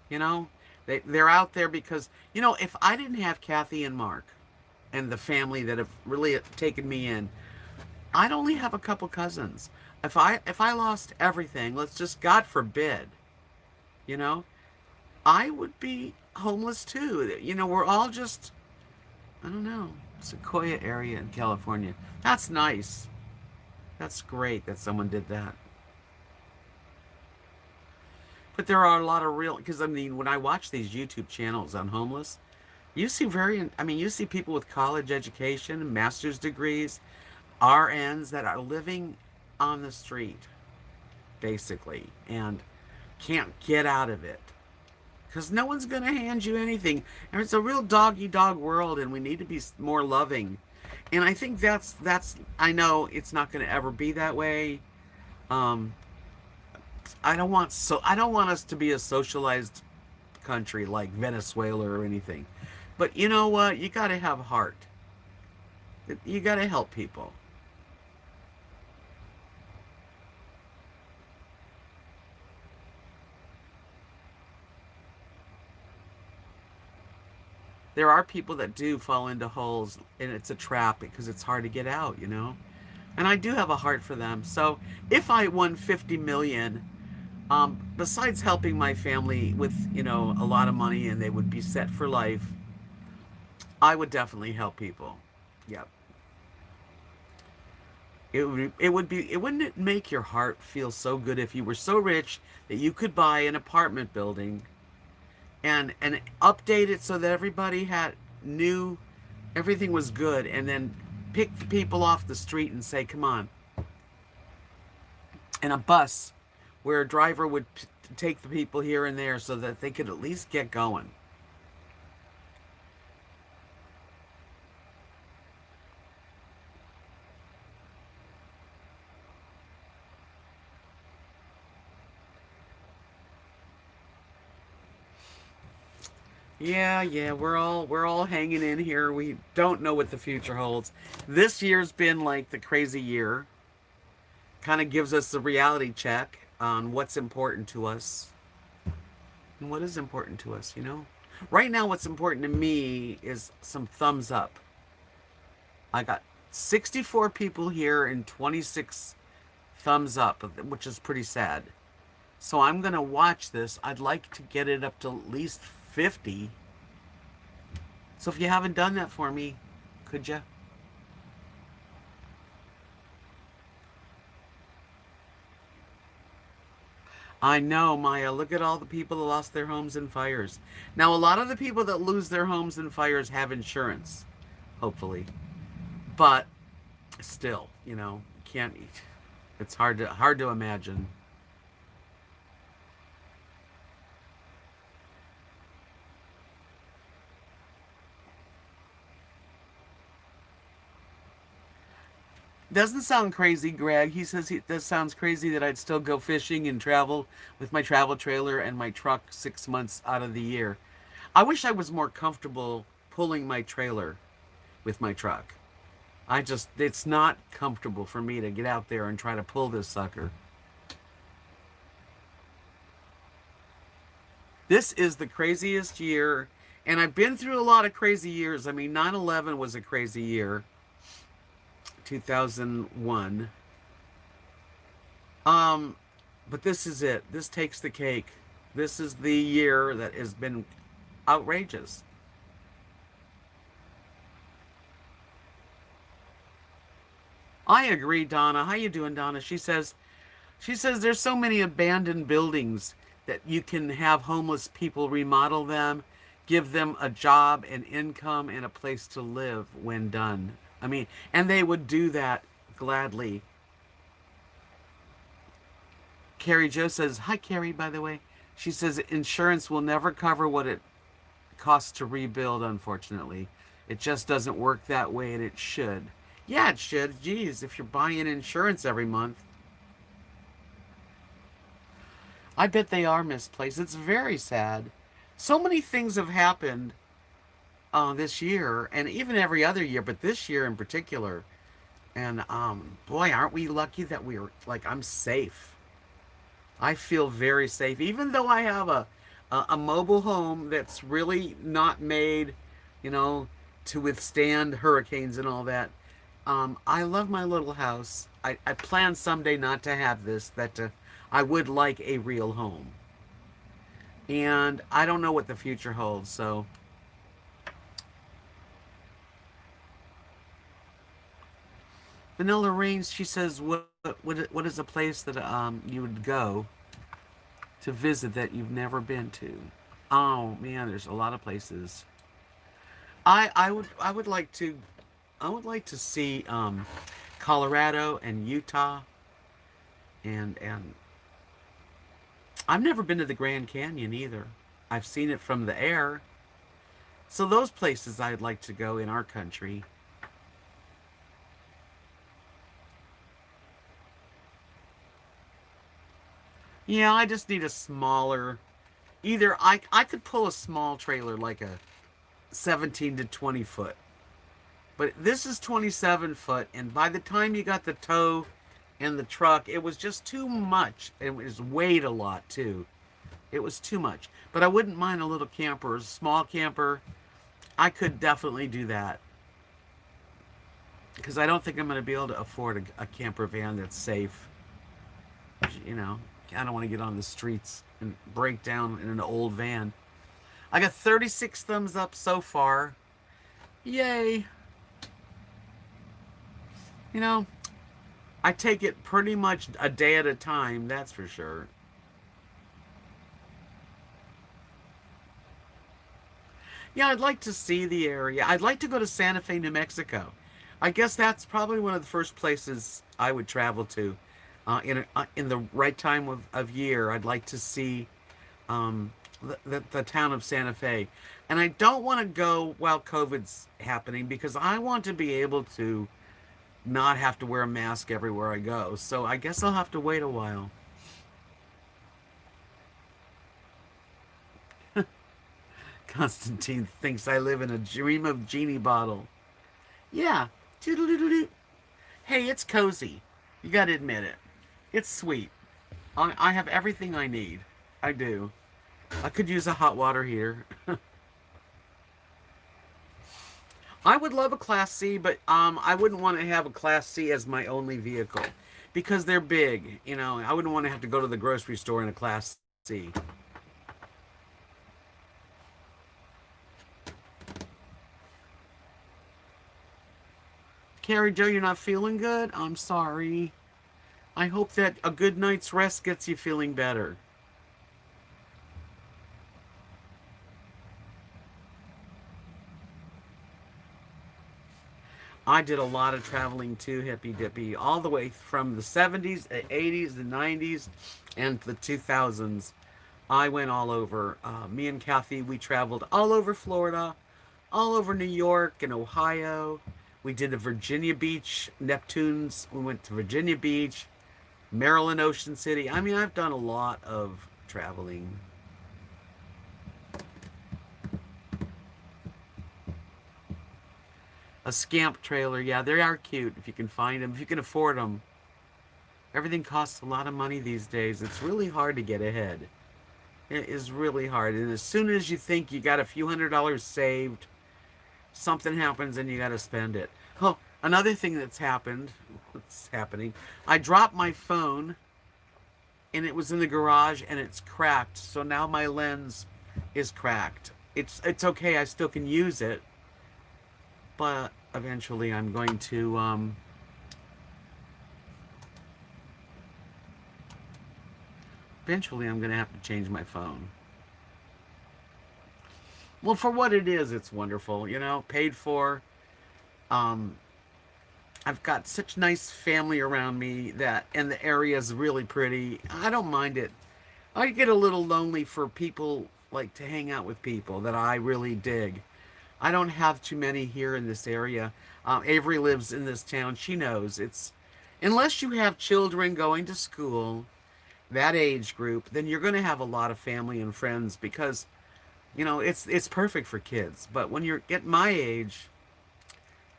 You know, they're out there because, if I didn't have Kathy and Mark and the family that have really taken me in, I'd only have a couple cousins. If I lost everything, let's just God forbid, you know, I would be homeless too. We're all just, I don't know, Sequoia area in California. That's nice. That's great that someone did that. But there are a lot of real, because I mean, when I watch these YouTube channels on homeless, you see people with college education, master's degrees, RNs that are living on the street, basically, and can't get out of it. Because no one's going to hand you anything. And it's a real doggy dog world, and we need to be more loving. And I think I know it's not going to ever be that way. Um, I don't want us to be a socialized country like Venezuela or anything. But you know what? You got to have heart. You got to help people. there are people that do fall into holes, and it's a trap because it's hard to get out, And I do have a heart for them. So if I won 50 million, besides helping my family with, a lot of money and they would be set for life, I would definitely help people. Yep. It wouldn't it make your heart feel so good if you were so rich that you could buy an apartment building and update it so that everybody had knew everything was good, and then pick the people off the street and say, come on. And a bus where a driver would take the people here and there so that they could at least get going. Yeah, we're all hanging in here. We don't know what the future holds. This year's been like the crazy year. Kind of gives us a reality check on what's important to us and what is important to us. Right now, what's important to me is some thumbs up. I got 64 people here and 26 thumbs up, which is pretty sad. So I'm going to watch this. I'd like to get it up to at least 50. So if you haven't done that for me, could you? I know, Maya. Look at all the people that lost their homes in fires. Now, a lot of the people that lose their homes in fires have insurance, hopefully. But still, can't eat. It's hard to imagine. Doesn't sound crazy, Greg. He says this sounds crazy that I'd still go fishing and travel with my travel trailer and my truck 6 months out of the year. I wish I was more comfortable pulling my trailer with my truck. It's not comfortable for me to get out there and try to pull this sucker. This is the craziest year, and I've been through a lot of crazy years. I mean, 9/11 was a crazy year. 2001. But this is it. This takes the cake. This is the year that has been outrageous. I agree, Donna. How you doing, Donna? She says there's so many abandoned buildings that you can have homeless people remodel them, give them a job and income and a place to live when done. I mean, and they would do that gladly. Carrie Jo says, hi, Carrie, by the way. She says insurance will never cover what it costs to rebuild, unfortunately. It just doesn't work that way, and it should. Yeah, it should. Geez, if you're buying insurance every month. I bet they are misplaced. It's very sad. So many things have happened this year, and even every other year, but this year in particular. And boy, aren't we lucky that we're like, I'm safe. I feel very safe, even though I have a mobile home that's really not made, to withstand hurricanes and all that. I love my little house. I plan someday not to have this. I would like a real home, and I don't know what the future holds. So. Vanilla Rains, she says, what is a place that you would go to visit that you've never been to? Oh man, there's a lot of places. I would like to see Colorado and Utah, and I've never been to the Grand Canyon either. I've seen it from the air. So those places I'd like to go in our country. Yeah, I just need a smaller. Either I could pull a small trailer like a 17 to 20 foot. But this is 27 foot, and by the time you got the tow and the truck, it was just too much. It was weighed a lot too. It was too much. But I wouldn't mind a little camper, a small camper. I could definitely do that. Because I don't think I'm going to be able to afford a camper van that's safe. You know, I don't want to get on the streets and break down in an old van. I got 36 thumbs up so far. Yay. You know, I take it pretty much a day at a time, that's for sure. Yeah, I'd like to see the area. I'd like to go to Santa Fe, New Mexico. I guess that's probably one of the first places I would travel to. In the right time of year, I'd like to see the town of Santa Fe. And I don't want to go while COVID's happening because I want to be able to not have to wear a mask everywhere I go. So I guess I'll have to wait a while. Constantine thinks I live in a dream of genie bottle. Yeah. Toodle-doodle-doo. Hey, it's cozy. You gotta admit it. It's sweet. I have everything I need. I do. I could use a hot water heater. I would love a Class C, but I wouldn't want to have a Class C as my only vehicle because they're big. You know, I wouldn't want to have to go to the grocery store in a Class C. Carrie Joe, you're not feeling good? I'm sorry. I hope that a good night's rest gets you feeling better. I did a lot of traveling too, hippy dippy, all the way from the 70s, the 80s, the 90s, and the 2000s. I went all over. Me and Kathy, we traveled all over Florida, all over New York and Ohio. We did a Virginia Beach, Neptunes. We went to Virginia Beach, Maryland, Ocean City. I mean, I've done a lot of traveling. A scamp trailer, yeah, they are cute if you can find them, if you can afford them. Everything costs a lot of money these days. It's really hard to get ahead. It is really hard. And as soon as you think you got a few $100s saved, something happens and you got to spend it. Oh, another thing that's happened, what's happening? I dropped my phone and it was in the garage and it's cracked. So now my lens is cracked. It's okay. I still can use it, but eventually I'm going to have to change my phone. Well, for what it is, it's wonderful, you know, paid for. Um, I've got such nice family around me that, and the area is really pretty. I don't mind it. I get a little lonely for people like to hang out with people that I really dig. I don't have too many here in this area. Avery lives in this town. She knows it's, unless you have children going to school, that age group, then you're going to have a lot of family and friends because, you know, it's perfect for kids. But when you're at my age,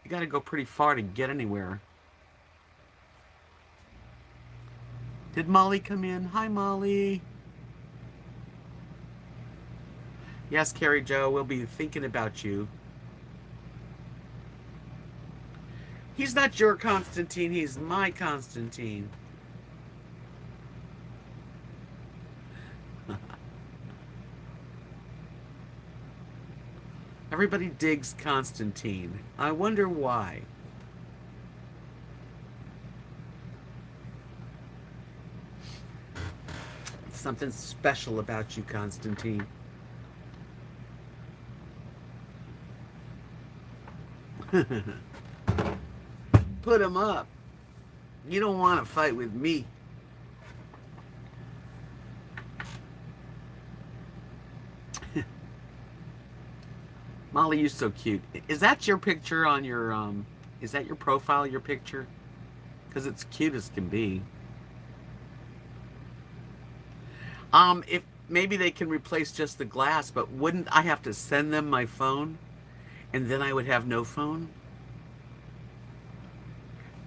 you got to go pretty far to get anywhere. Did Molly come in? Hi, Molly. Yes, Carrie Joe, we'll be thinking about you. He's not your Constantine, he's my Constantine. Everybody digs Constantine. I wonder why. Something special about you, Constantine. Put him up. You don't want to fight with me. Molly, you're so cute. Is that your picture on your, is that your profile, your picture? Because it's cute as can be. If maybe they can replace just the glass, but wouldn't I have to send them my phone? And then I would have no phone?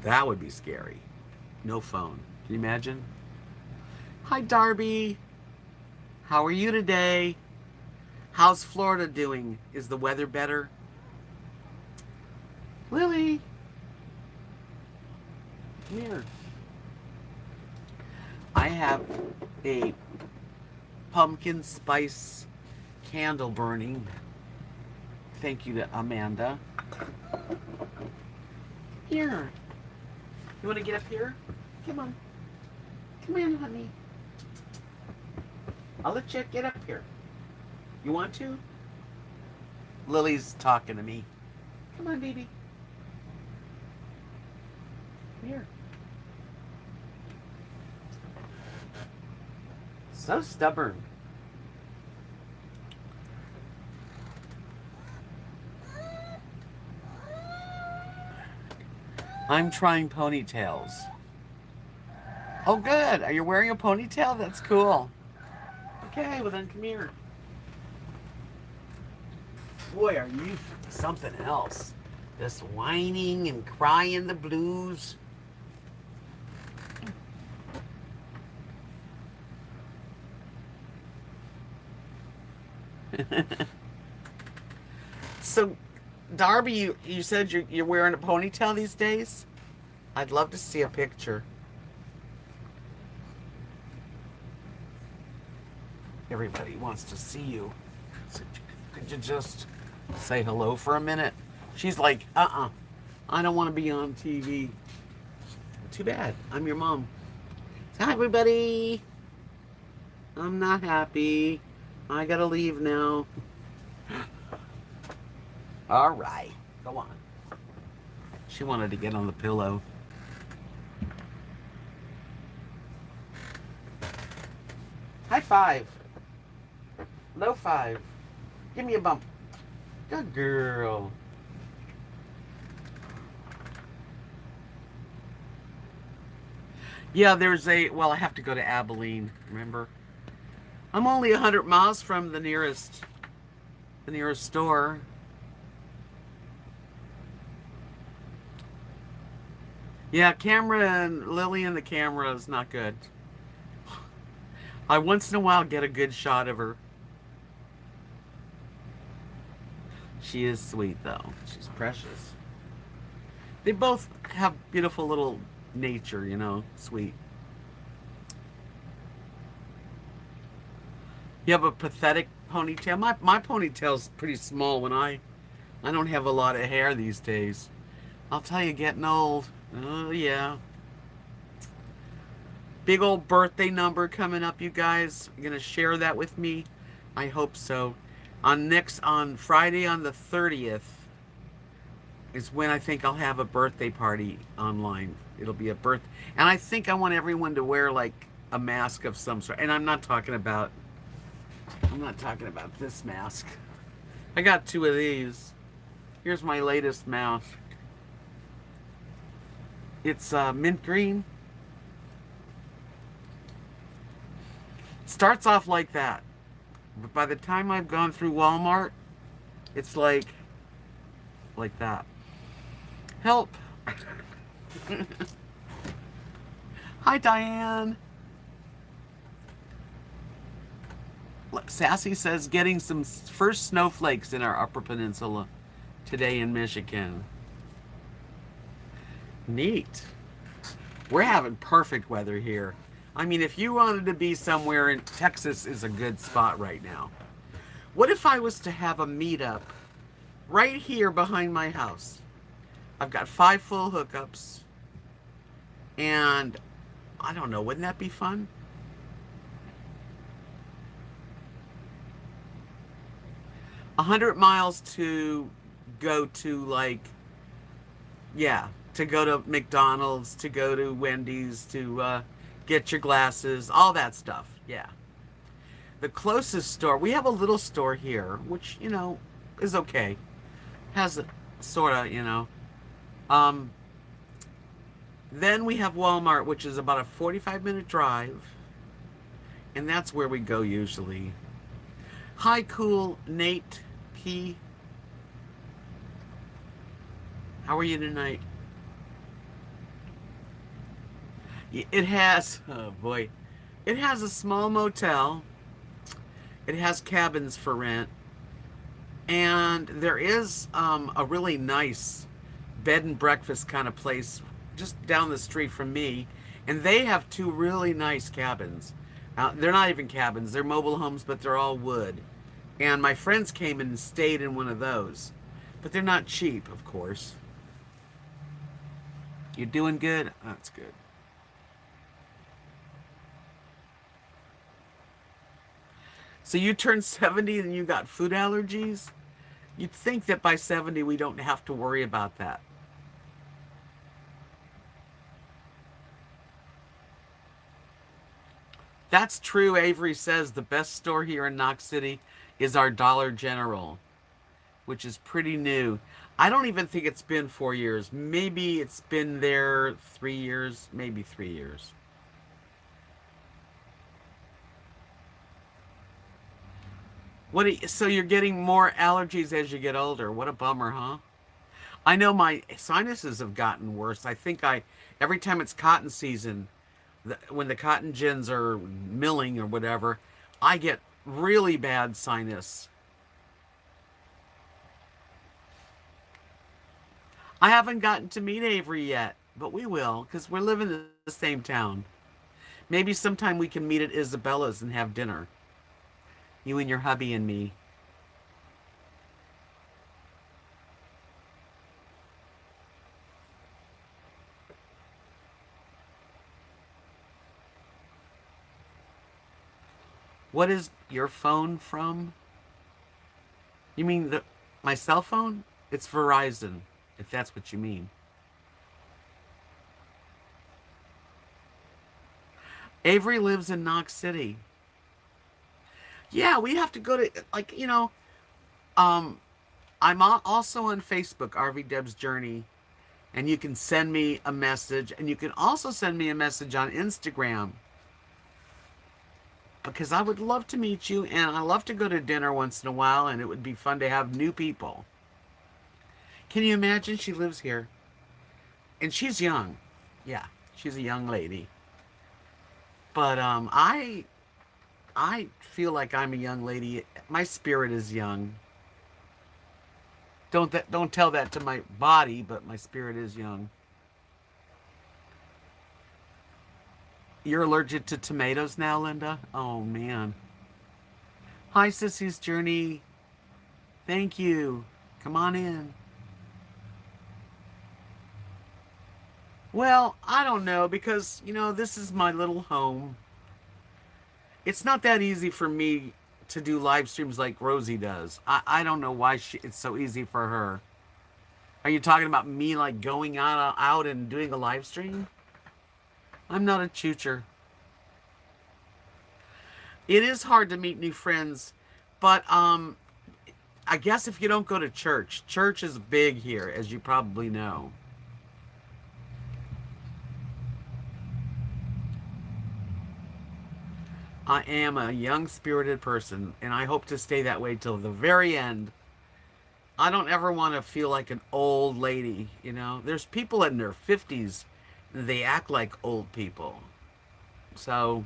That would be scary. No phone. Can you imagine? Hi, Darby. How are you today? How's Florida doing? Is the weather better? Lily, come here. I have a pumpkin spice candle burning. Thank you to Amanda. Here. You want to get up here? Come on. Come on, honey. I'll let you get up here. You want to? Lily's talking to me. Come on, baby. Here. So stubborn. I'm trying ponytails. Oh, good. Are you wearing a ponytail? That's cool. Okay, well then come here. Boy, are you something else. Just whining and crying the blues. So, Darby, you said you're wearing a ponytail these days? I'd love to see a picture. Everybody wants to see you. So, could you just say hello for a minute? She's like, I don't want to be on TV. Too bad. I'm your mom. Hi, everybody. I'm not happy. I gotta leave now. All right. Go on. She wanted to get on the pillow. High five. Low five. Give me a bump. Good girl. Yeah, well, I have to go to Abilene, remember? I'm only 100 miles from the nearest store. Yeah, Lily and the camera is not good. I once in a while get a good shot of her. She is sweet, though. She's precious. They both have beautiful little nature, you know, sweet. You have a pathetic ponytail. My ponytail's pretty small when I don't have a lot of hair these days. I'll tell you, getting old. Oh, yeah. Big old birthday number coming up, you guys. You're going to share that with me? I hope so. On Friday on the 30th is when I think I'll have a birthday party online. It'll be a birthday. And I think I want everyone to wear like a mask of some sort. And I'm not talking about this mask. I got 2 of these. Here's my latest mask. It's mint green. It starts off like that. But by the time I've gone through Walmart, it's like that. Help. Hi, Diane. Sassy says getting some first snowflakes in our Upper Peninsula today in Michigan. Neat. We're having perfect weather here. I mean, if you wanted to be somewhere in Texas is a good spot right now. What if I was to have a meetup right here behind my house? I've got 5 full hookups. And I don't know, wouldn't that be fun? $100 miles to go to to go to McDonald's, to go to Wendy's, to get your glasses, all that stuff. Yeah. The closest store, we have a little store here, which, you know, is okay. Has a sort of, you know. Then we have Walmart, which is about a 45-minute drive. And that's where we go usually. Hi, cool Nate P. How are you tonight? It has, oh boy, it has a small motel. It has cabins for rent. And there is a really nice bed and breakfast kind of place just down the street from me, and they have two really nice cabins. They're not even cabins, they're mobile homes, but they're all wood. And my friends came and stayed in one of those. But they're not cheap, of course. You're doing good? That's good. So you turned 70 and you got food allergies? You'd think that by 70 we don't have to worry about that. That's true, Avery says. The best store here in Knox City is our Dollar General, which is pretty new. I don't even think it's been 4 years. Maybe it's been there 3 years, maybe 3 years. So you're getting more allergies as you get older. What a bummer, huh? I know my sinuses have gotten worse. Every time it's cotton season, when the cotton gins are milling or whatever, I get really bad sinus. I haven't gotten to meet Avery yet, but we will, because we're living in the same town. Maybe sometime we can meet at Isabella's and have dinner. You and your hubby and me. What is your phone from? You mean my cell phone? It's Verizon, if that's what you mean. Avery lives in Knox City. Yeah, we have to go to, um, also on Facebook, RV Debs Journey, and you can send me a message, and you can also send me a message on Instagram, because I would love to meet you, and I love to go to dinner once in a while, and it would be fun to have new people. Can you imagine she lives here? And she's young. Yeah, she's a young lady. But I feel like I'm a young lady. My spirit is young. Don't tell that to my body, but my spirit is young. You're allergic to tomatoes now, Linda? Oh man. Hi, Sissy's Journey. Thank you. Come on in. Well, I don't know, because, this is my little home. It's not that easy for me to do live streams like Rosie does. I don't know why it's so easy for her. Are you talking about me, like, going out and doing a live stream? I'm not a choocher. It is hard to meet new friends, but I guess if you don't go to church. Church is big here, as you probably know. I am a young-spirited person, and I hope to stay that way till the very end. I don't ever want to feel like an old lady, There's people in their 50s, they act like old people. So,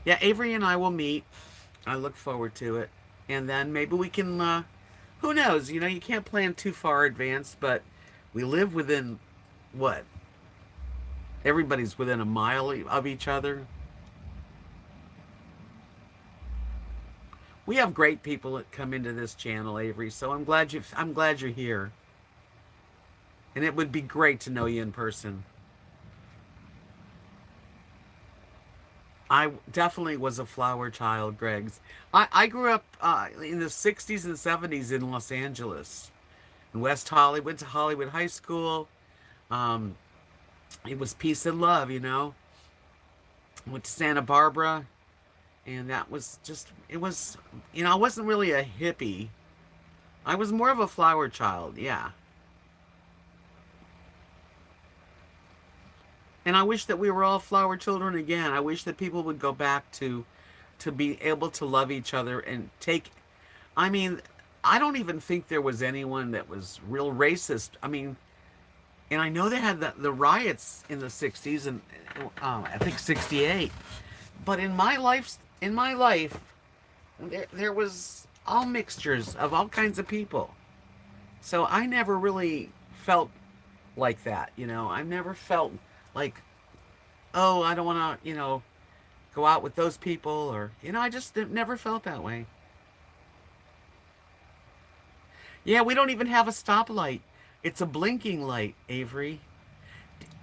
yeah, Avery and I will meet. I look forward to it. And then maybe we can, who knows, you can't plan too far advanced, but we live within, what? Everybody's within a mile of each other. We have great people that come into this channel, Avery, so I'm glad you're here. And it would be great to know you in person. I definitely was a flower child, Greg's. I grew up in the 60s and 70s in Los Angeles. In West Hollywood, went to Hollywood High School. It was peace and love, Went to Santa Barbara. And that was just, it was, I wasn't really a hippie. I was more of a flower child, yeah. And I wish that we were all flower children again. I wish that people would go back to be able to love each other and I don't even think there was anyone that was real racist. And I know they had the riots in the 60s and I think 68. But in my life, there was all mixtures of all kinds of people. So I never really felt like that, you know. I never felt like, oh, I don't want to, you know, go out with those people, or, you know, I just never felt that way. Yeah, we don't even have a stoplight. It's a blinking light, Avery.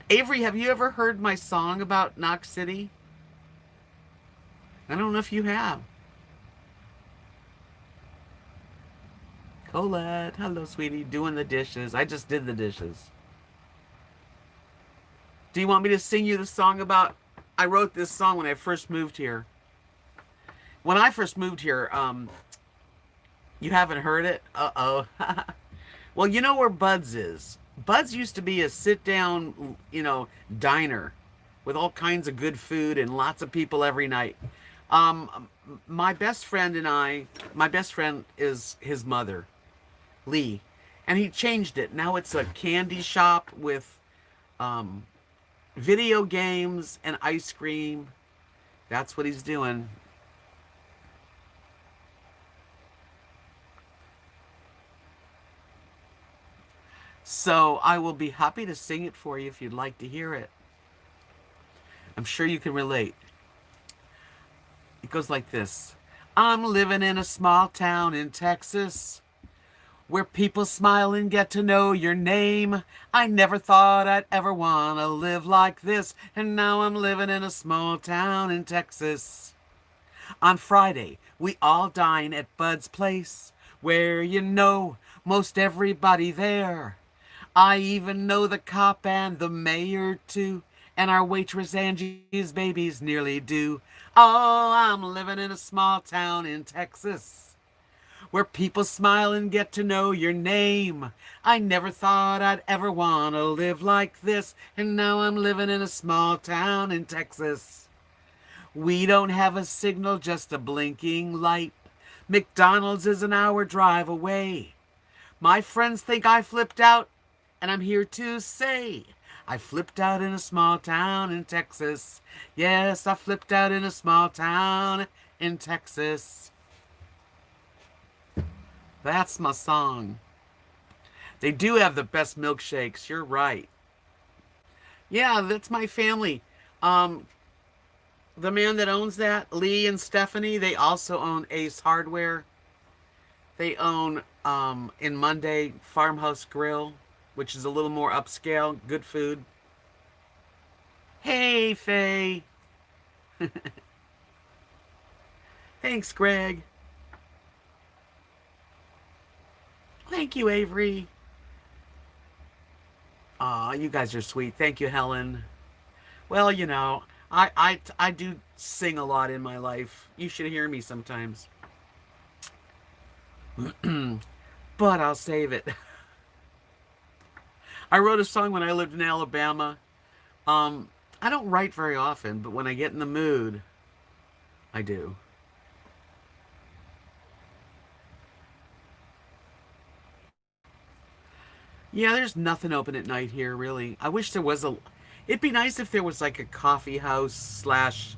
Avery, have you ever heard my song about Knox City? I don't know if you have. Colette, hello, sweetie. Doing the dishes. I just did the dishes. Do you want me to sing you the song about? I wrote this song when I first moved here. When I first moved here, you haven't heard it? Uh-oh. Well, you know where Bud's is. Bud's used to be a sit-down, you know, diner with all kinds of good food and lots of people every night. My best friend and I, my best friend is his mother, Lee, and he changed it. Now it's a candy shop with um, video games and ice cream. That's what he's doing. So I will be happy to sing it for you if you'd like to hear it. I'm sure you can relate. It goes like this. I'm living in a small town in Texas where people smile and get to know your name. I never thought I'd ever want to live like this, and now I'm living in a small town in Texas. On Friday, we all dine at Bud's place, where you know most everybody there. I even know the cop and the mayor too, and our waitress Angie's baby's nearly due. Oh, I'm living in a small town in Texas where people smile and get to know your name. I never thought I'd ever want to live like this, and now I'm living in a small town in Texas. We don't have a signal, just a blinking light. McDonald's is an hour drive away. My friends think I flipped out, and I'm here to say I flipped out in a small town in Texas. Yes, I flipped out in a small town in Texas. That's my song. They do have the best milkshakes. You're right. Yeah, that's my family. Um, the man that owns that, Lee and Stephanie, they also own Ace Hardware. They own in Monday Farmhouse Grill, which is a little more upscale, good food. Hey, Faye. Thanks, Greg. Thank you, Avery. Aw, you guys are sweet. Thank you, Helen. Well, you know, I do sing a lot in my life. You should hear me sometimes. But I'll save it. I wrote a song when I lived in Alabama. I don't write very often, but when I get in the mood, I do. Yeah, there's nothing open at night here, really. I wish there was a. It'd be nice if there was like a coffee house slash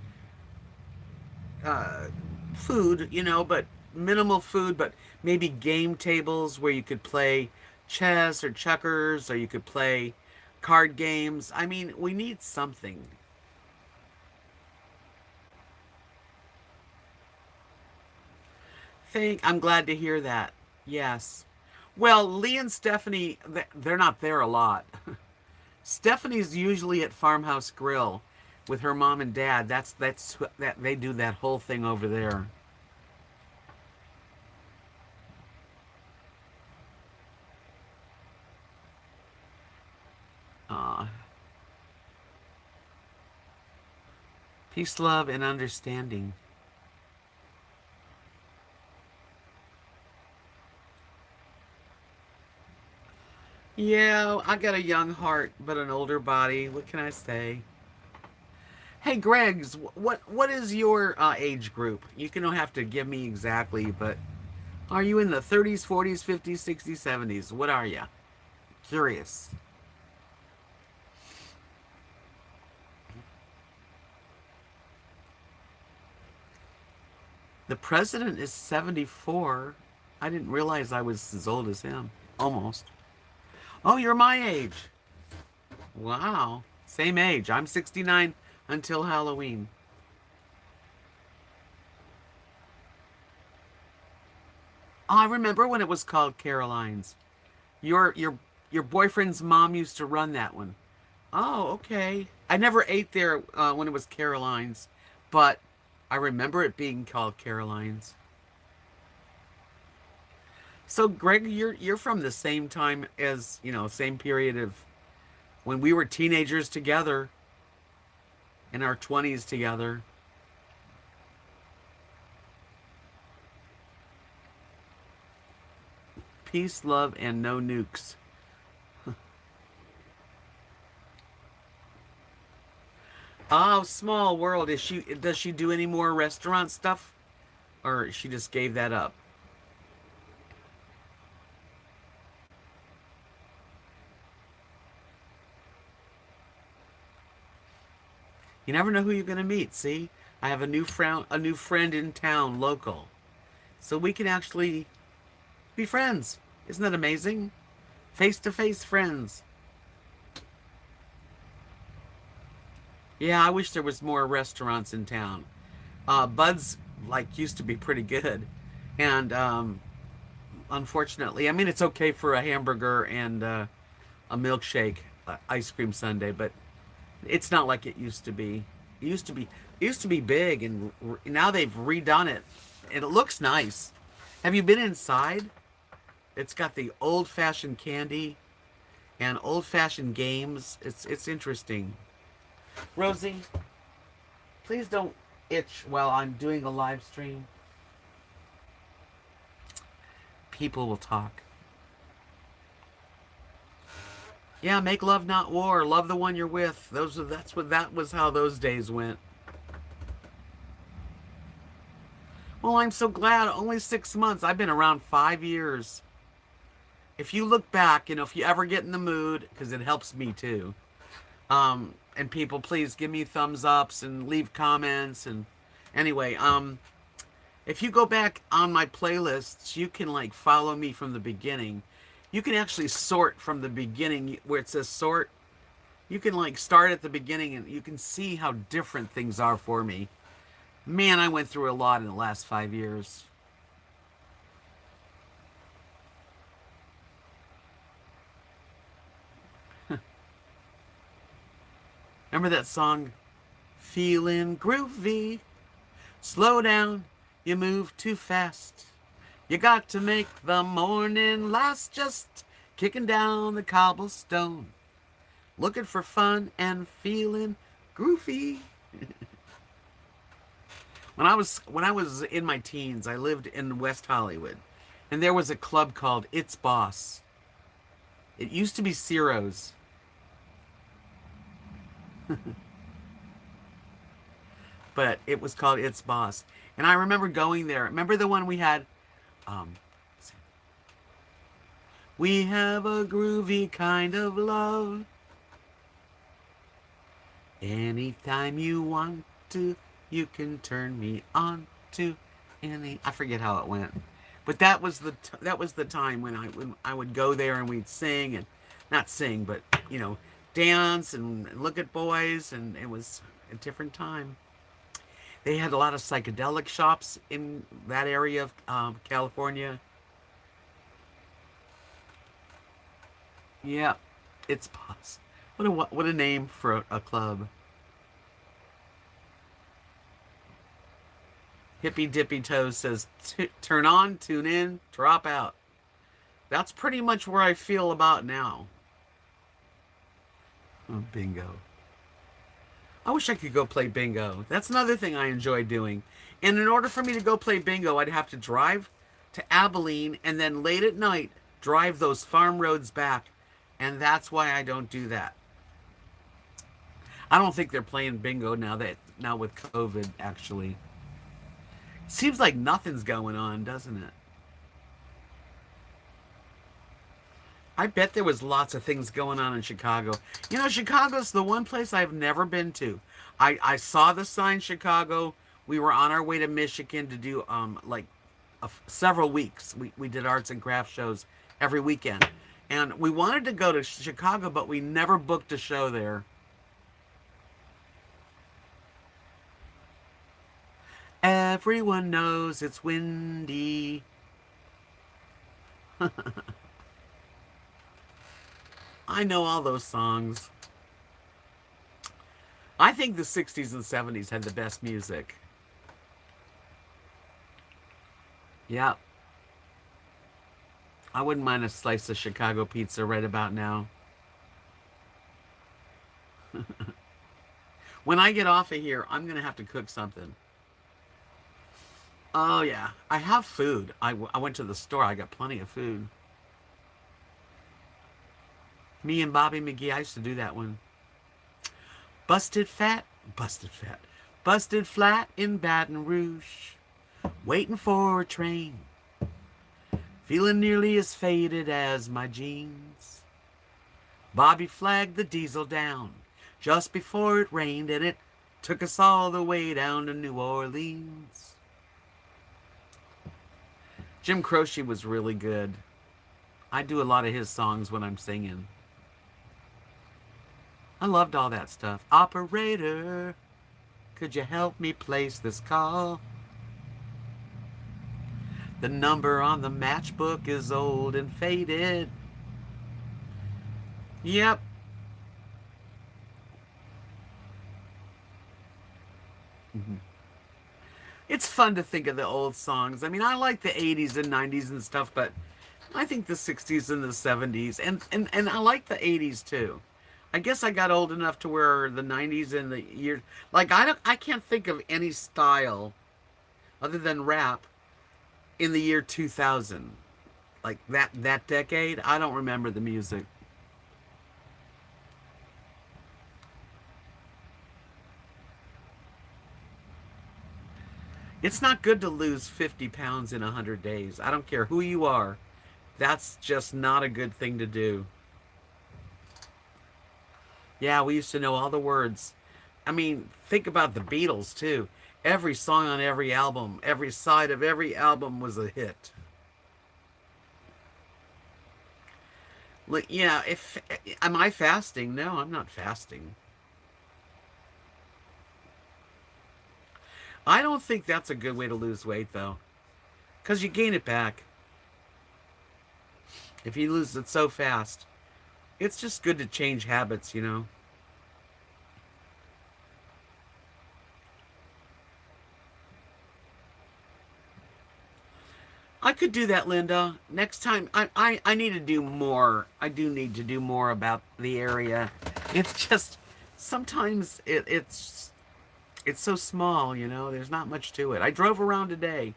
uh, food, you know, but minimal food, but maybe game tables where you could play chess or checkers or you could play card games. I mean, we need something. I'm glad to hear that. Yes. Well, Lee and Stephanie, they're not there a lot. Stephanie's usually at Farmhouse Grill with her mom and dad. That they do that whole thing over there. Uh, Peace, love, and understanding. Yeah, I got a young heart, but an older body. What can I say? Hey, Greg's, what is your age group? You don't have to give me exactly, but are you in the 30s, 40s, 50s, 60s, 70s? What are you? Curious. The president is 74. I didn't realize I was as old as him. Almost. Oh, you're my age. Wow. Same age. I'm 69 until Halloween. Oh, I remember when it was called Caroline's. Your boyfriend's mom used to run that one. Oh, okay. I never ate there when it was Caroline's, but I remember it being called Caroline's. So, Greg, you're from the same time as, same period of when we were teenagers together, in our 20s together. Peace, love, and no nukes. Oh, small world. Does she do any more restaurant stuff? Or she just gave that up? You never know who you're gonna meet, see? I have a new friend in town, local. So we can actually be friends. Isn't that amazing? Face to face friends. Yeah, I wish there was more restaurants in town. Bud's used to be pretty good, and unfortunately, I mean it's okay for a hamburger and a milkshake, ice cream sundae, but it's not like it used to be. It used to be big, and now they've redone it, and it looks nice. Have you been inside? It's got the old-fashioned candy and old-fashioned games. It's interesting. Rosie, please don't itch while I'm doing a live stream. People will talk. Yeah, make love not war. Love the one you're with. That was how those days went. Well, I'm so glad. Only 6 months. I've been around 5 years. If you look back, if you ever get in the mood, because it helps me too. And people, please give me thumbs ups and leave comments. And anyway, if you go back on my playlists, you can follow me from the beginning. You can actually sort from the beginning where it says sort. You can start at the beginning and you can see how different things are for me. Man, I went through a lot in the last 5 years. Remember that song? Feeling groovy. Slow down, you move too fast. You got to make the morning last, just kicking down the cobblestone. Looking for fun and feeling groovy. When I was in my teens, I lived in West Hollywood, and there was a club called It's Boss. It used to be Ciro's, but it was called It's Boss. And I remember going there. Remember the one we had? Um, we have a groovy kind of love. Anytime you want to, you can turn me on to any. I forget how it went, but that was the time when I would go there and we'd sing and not sing, but dance and look at boys, and it was a different time. They had a lot of psychedelic shops in that area of California. Yeah, it's Boss. What a name for a club. Hippy Dippy Toes says, turn on, tune in, drop out. That's pretty much where I feel about now. Oh, bingo. I wish I could go play bingo. That's another thing I enjoy doing. And in order for me to go play bingo, I'd have to drive to Abilene and then late at night drive those farm roads back. And that's why I don't do that. I don't think they're playing bingo now with COVID actually. Seems like nothing's going on, doesn't it? I bet there was lots of things going on in Chicago. Chicago's the one place I've never been to. I saw the sign Chicago. We were on our way to Michigan to do several weeks. We did arts and craft shows every weekend. And we wanted to go to Chicago, but we never booked a show there. Everyone knows it's windy. I know all those songs. I think the 60s and 70s had the best music. Yeah. I wouldn't mind a slice of Chicago pizza right about now. When I get off of here, I'm going to have to cook something. Oh, yeah. I have food. I went to the store. I got plenty of food. Me and Bobby McGee, I used to do that one. Busted fat, busted fat, busted flat in Baton Rouge, waiting for a train, feeling nearly as faded as my jeans. Bobby flagged the diesel down just before it rained, and it took us all the way down to New Orleans. Jim Croce was really good. I do a lot of his songs when I'm singing. I loved all that stuff. Operator, could you help me place this call? The number on the matchbook is old and faded. Yep. It's fun to think of the old songs. I mean, I like the 80s and 90s and stuff, but I think the 60s and the 70s, and I like the 80s too. I guess I got old enough to where the 90s and the years, like I can't think of any style other than rap in the year 2000. Like that decade, I don't remember the music. It's not good to lose 50 pounds in 100 days. I don't care who you are. That's just not a good thing to do. Yeah, we used to know all the words. I mean, think about the Beatles, too. Every song on every album, every side of every album was a hit. Like, yeah, am I fasting? No, I'm not fasting. I don't think that's a good way to lose weight, though. Because you gain it back. If you lose it so fast. It's just good to change habits, you know. I could do that, Linda. Next time, I need to do more. I do need to do more about the area. It's just, sometimes it's so small, you know. There's not much to it. I drove around today.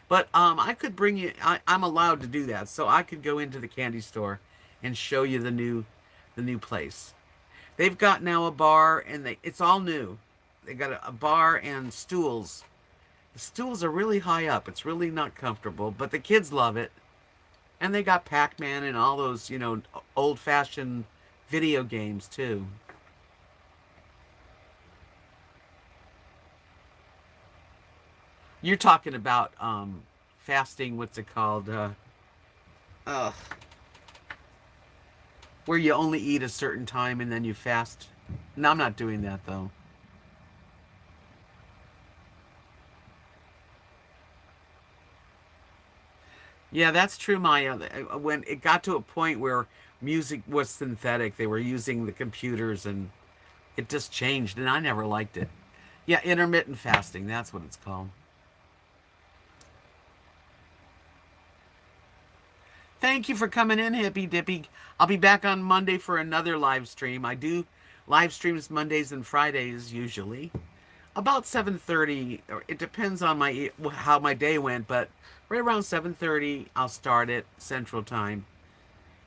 But I could bring you, I'm allowed to do that. So I could go into the candy store and show you the new place. They've got now a bar, and it's all new. They got a bar and stools. The stools are really high up. It's really not comfortable, but the kids love it. And they got Pac-Man and all those, you know, old-fashioned video games too. You're talking about fasting, what's it called? Uh, where you only eat a certain time and then you fast. No, I'm not doing that though. Yeah, that's true, Maya. When it got to a point where music was synthetic, they were using the computers and it just changed, and I never liked it. Yeah, intermittent fasting, that's what it's called. Thank you for coming in, Hippy Dippy. I'll be back on Monday for another live stream. I do live streams Mondays and Fridays usually. About 7:30, or it depends on how my day went, but right around 7:30 I'll start it Central Time.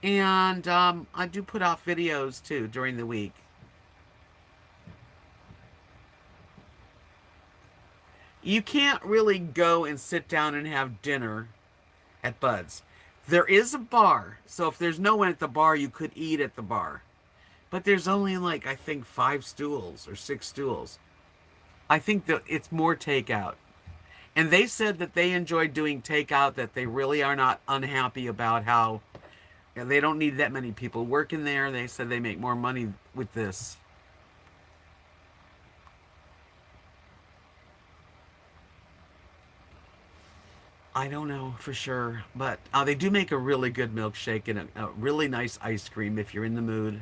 And I do put off videos too during the week. You can't really go and sit down and have dinner at Bud's. There is a bar, so if there's no one at the bar, you could eat at the bar. But there's only like, I think, 5 stools or 6 stools. I think that it's more takeout. And they said that they enjoyed doing takeout, that they really are not unhappy about how And they don't need that many people working there. They said they make more money with this. I don't know for sure, but they do make a really good milkshake and a really nice ice cream if you're in the mood.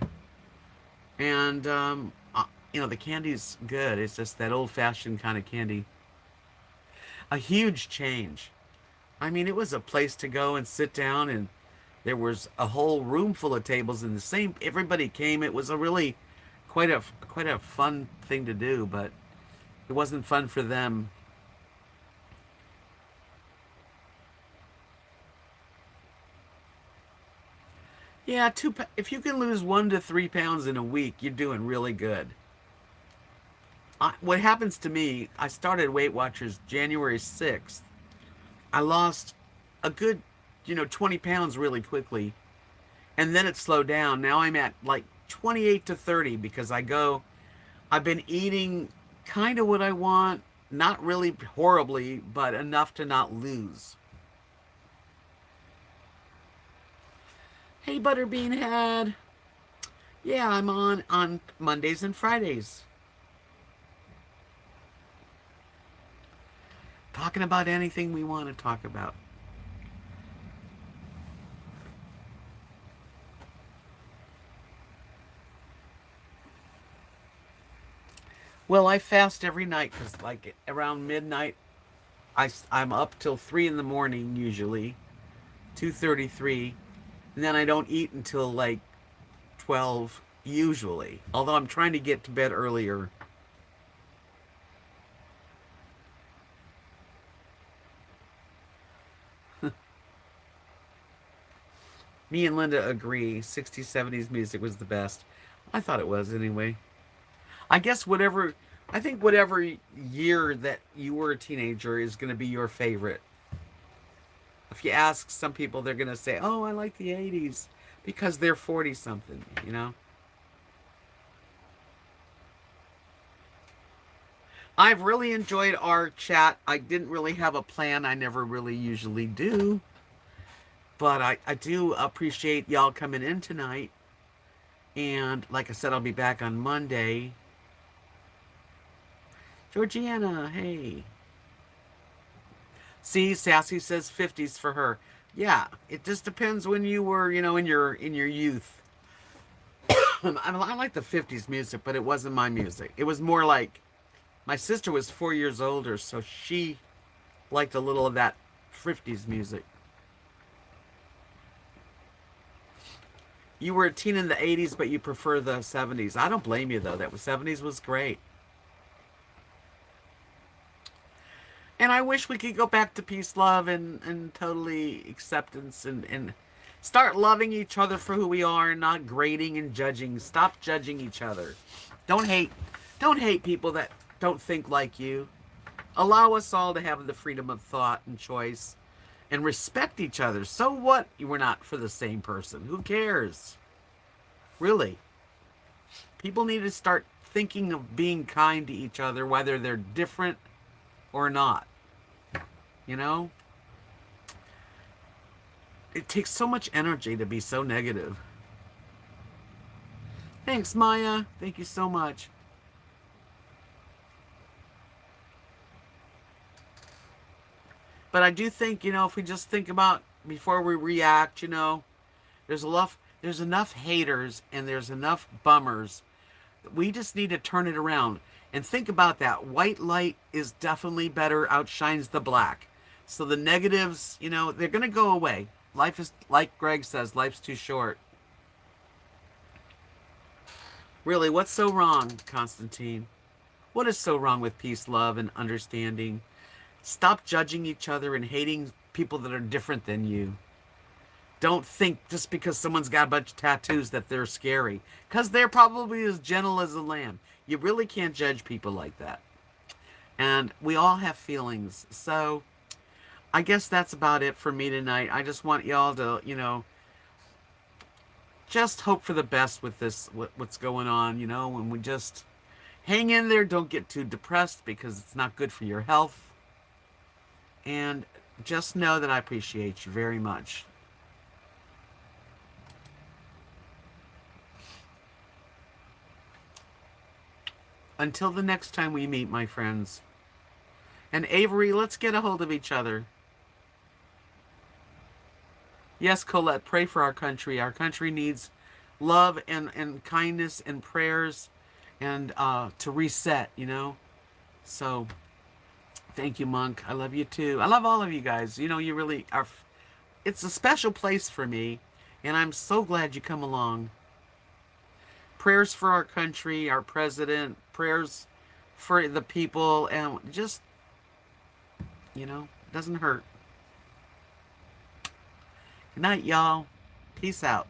And the candy's good. It's just that old-fashioned kind of candy. A huge change. I mean, it was a place to go and sit down, and there was a whole room full of tables, and the same. Everybody came. It was a really quite a fun thing to do, but it wasn't fun for them. Yeah, if you can lose 1 to 3 pounds in a week, you're doing really good. What happens to me? I started Weight Watchers January 6th. I lost a good, 20 pounds really quickly, and then it slowed down. Now I'm at like 28 to 30 because I've been eating kind of what I want, not really horribly, but enough to not lose. Hey, Butterbean Head. Yeah, I'm on Mondays and Fridays. Talking about anything we want to talk about. Well, I fast every night because, like, around midnight, I'm up till 3 in the morning usually, 2:33, and then I don't eat until like 12 usually. Although I'm trying to get to bed earlier. Me and Linda agree. 60s, 70s music was the best. I thought it was anyway. I guess I think whatever year that you were a teenager is going to be your favorite. If you ask some people, they're going to say, oh, I like the 80s because they're 40 something, you know? I've really enjoyed our chat. I didn't really have a plan. I never really usually do. But I do appreciate y'all coming in tonight. And like I said, I'll be back on Monday. Georgiana, hey. See, Sassy says 50s for her. Yeah, it just depends when you were, in your youth. I like the 50s music, but it wasn't my music. It was more like my sister was 4 years older, so she liked a little of that 50s music. You were a teen in the 80s, but you prefer the 70s. I don't blame you, though. That was 70s was great. And I wish we could go back to peace, love, and totally acceptance and start loving each other for who we are and not grading and judging. Stop judging each other. Don't hate. Don't hate people that don't think like you. Allow us all to have the freedom of thought and choice and respect each other. So what? We're not for the same person. Who cares? Really. People need to start thinking of being kind to each other, whether they're different or not. You know? It takes so much energy to be so negative. Thanks, Maya. Thank you so much. But I do think, if we just think about before we react, there's enough haters and there's enough bummers. We just need to turn it around and think about that. White light is definitely better, outshines the black. So the negatives, they're going to go away. Life is, like Greg says, life's too short. Really, what's so wrong, Constantine? What is so wrong with peace, love, and understanding? Stop judging each other and hating people that are different than you. Don't think just because someone's got a bunch of tattoos that they're scary. Because they're probably as gentle as a lamb. You really can't judge people like that. And we all have feelings. So I guess that's about it for me tonight. I just want y'all to, just hope for the best with this, what's going on, and we just hang in there. Don't get too depressed because it's not good for your health. And just know that I appreciate you very much. Until the next time we meet, my friends. And Avery, let's get a hold of each other. Yes, Colette, pray for our country. Our country needs love and kindness and prayers and to reset, you know? So, thank you, Monk. I love you too. I love all of you guys. You know, you really are. It's a special place for me, and I'm so glad you come along. Prayers for our country, our president, prayers for the people, and just, you know, doesn't hurt. Good night, y'all. Peace out.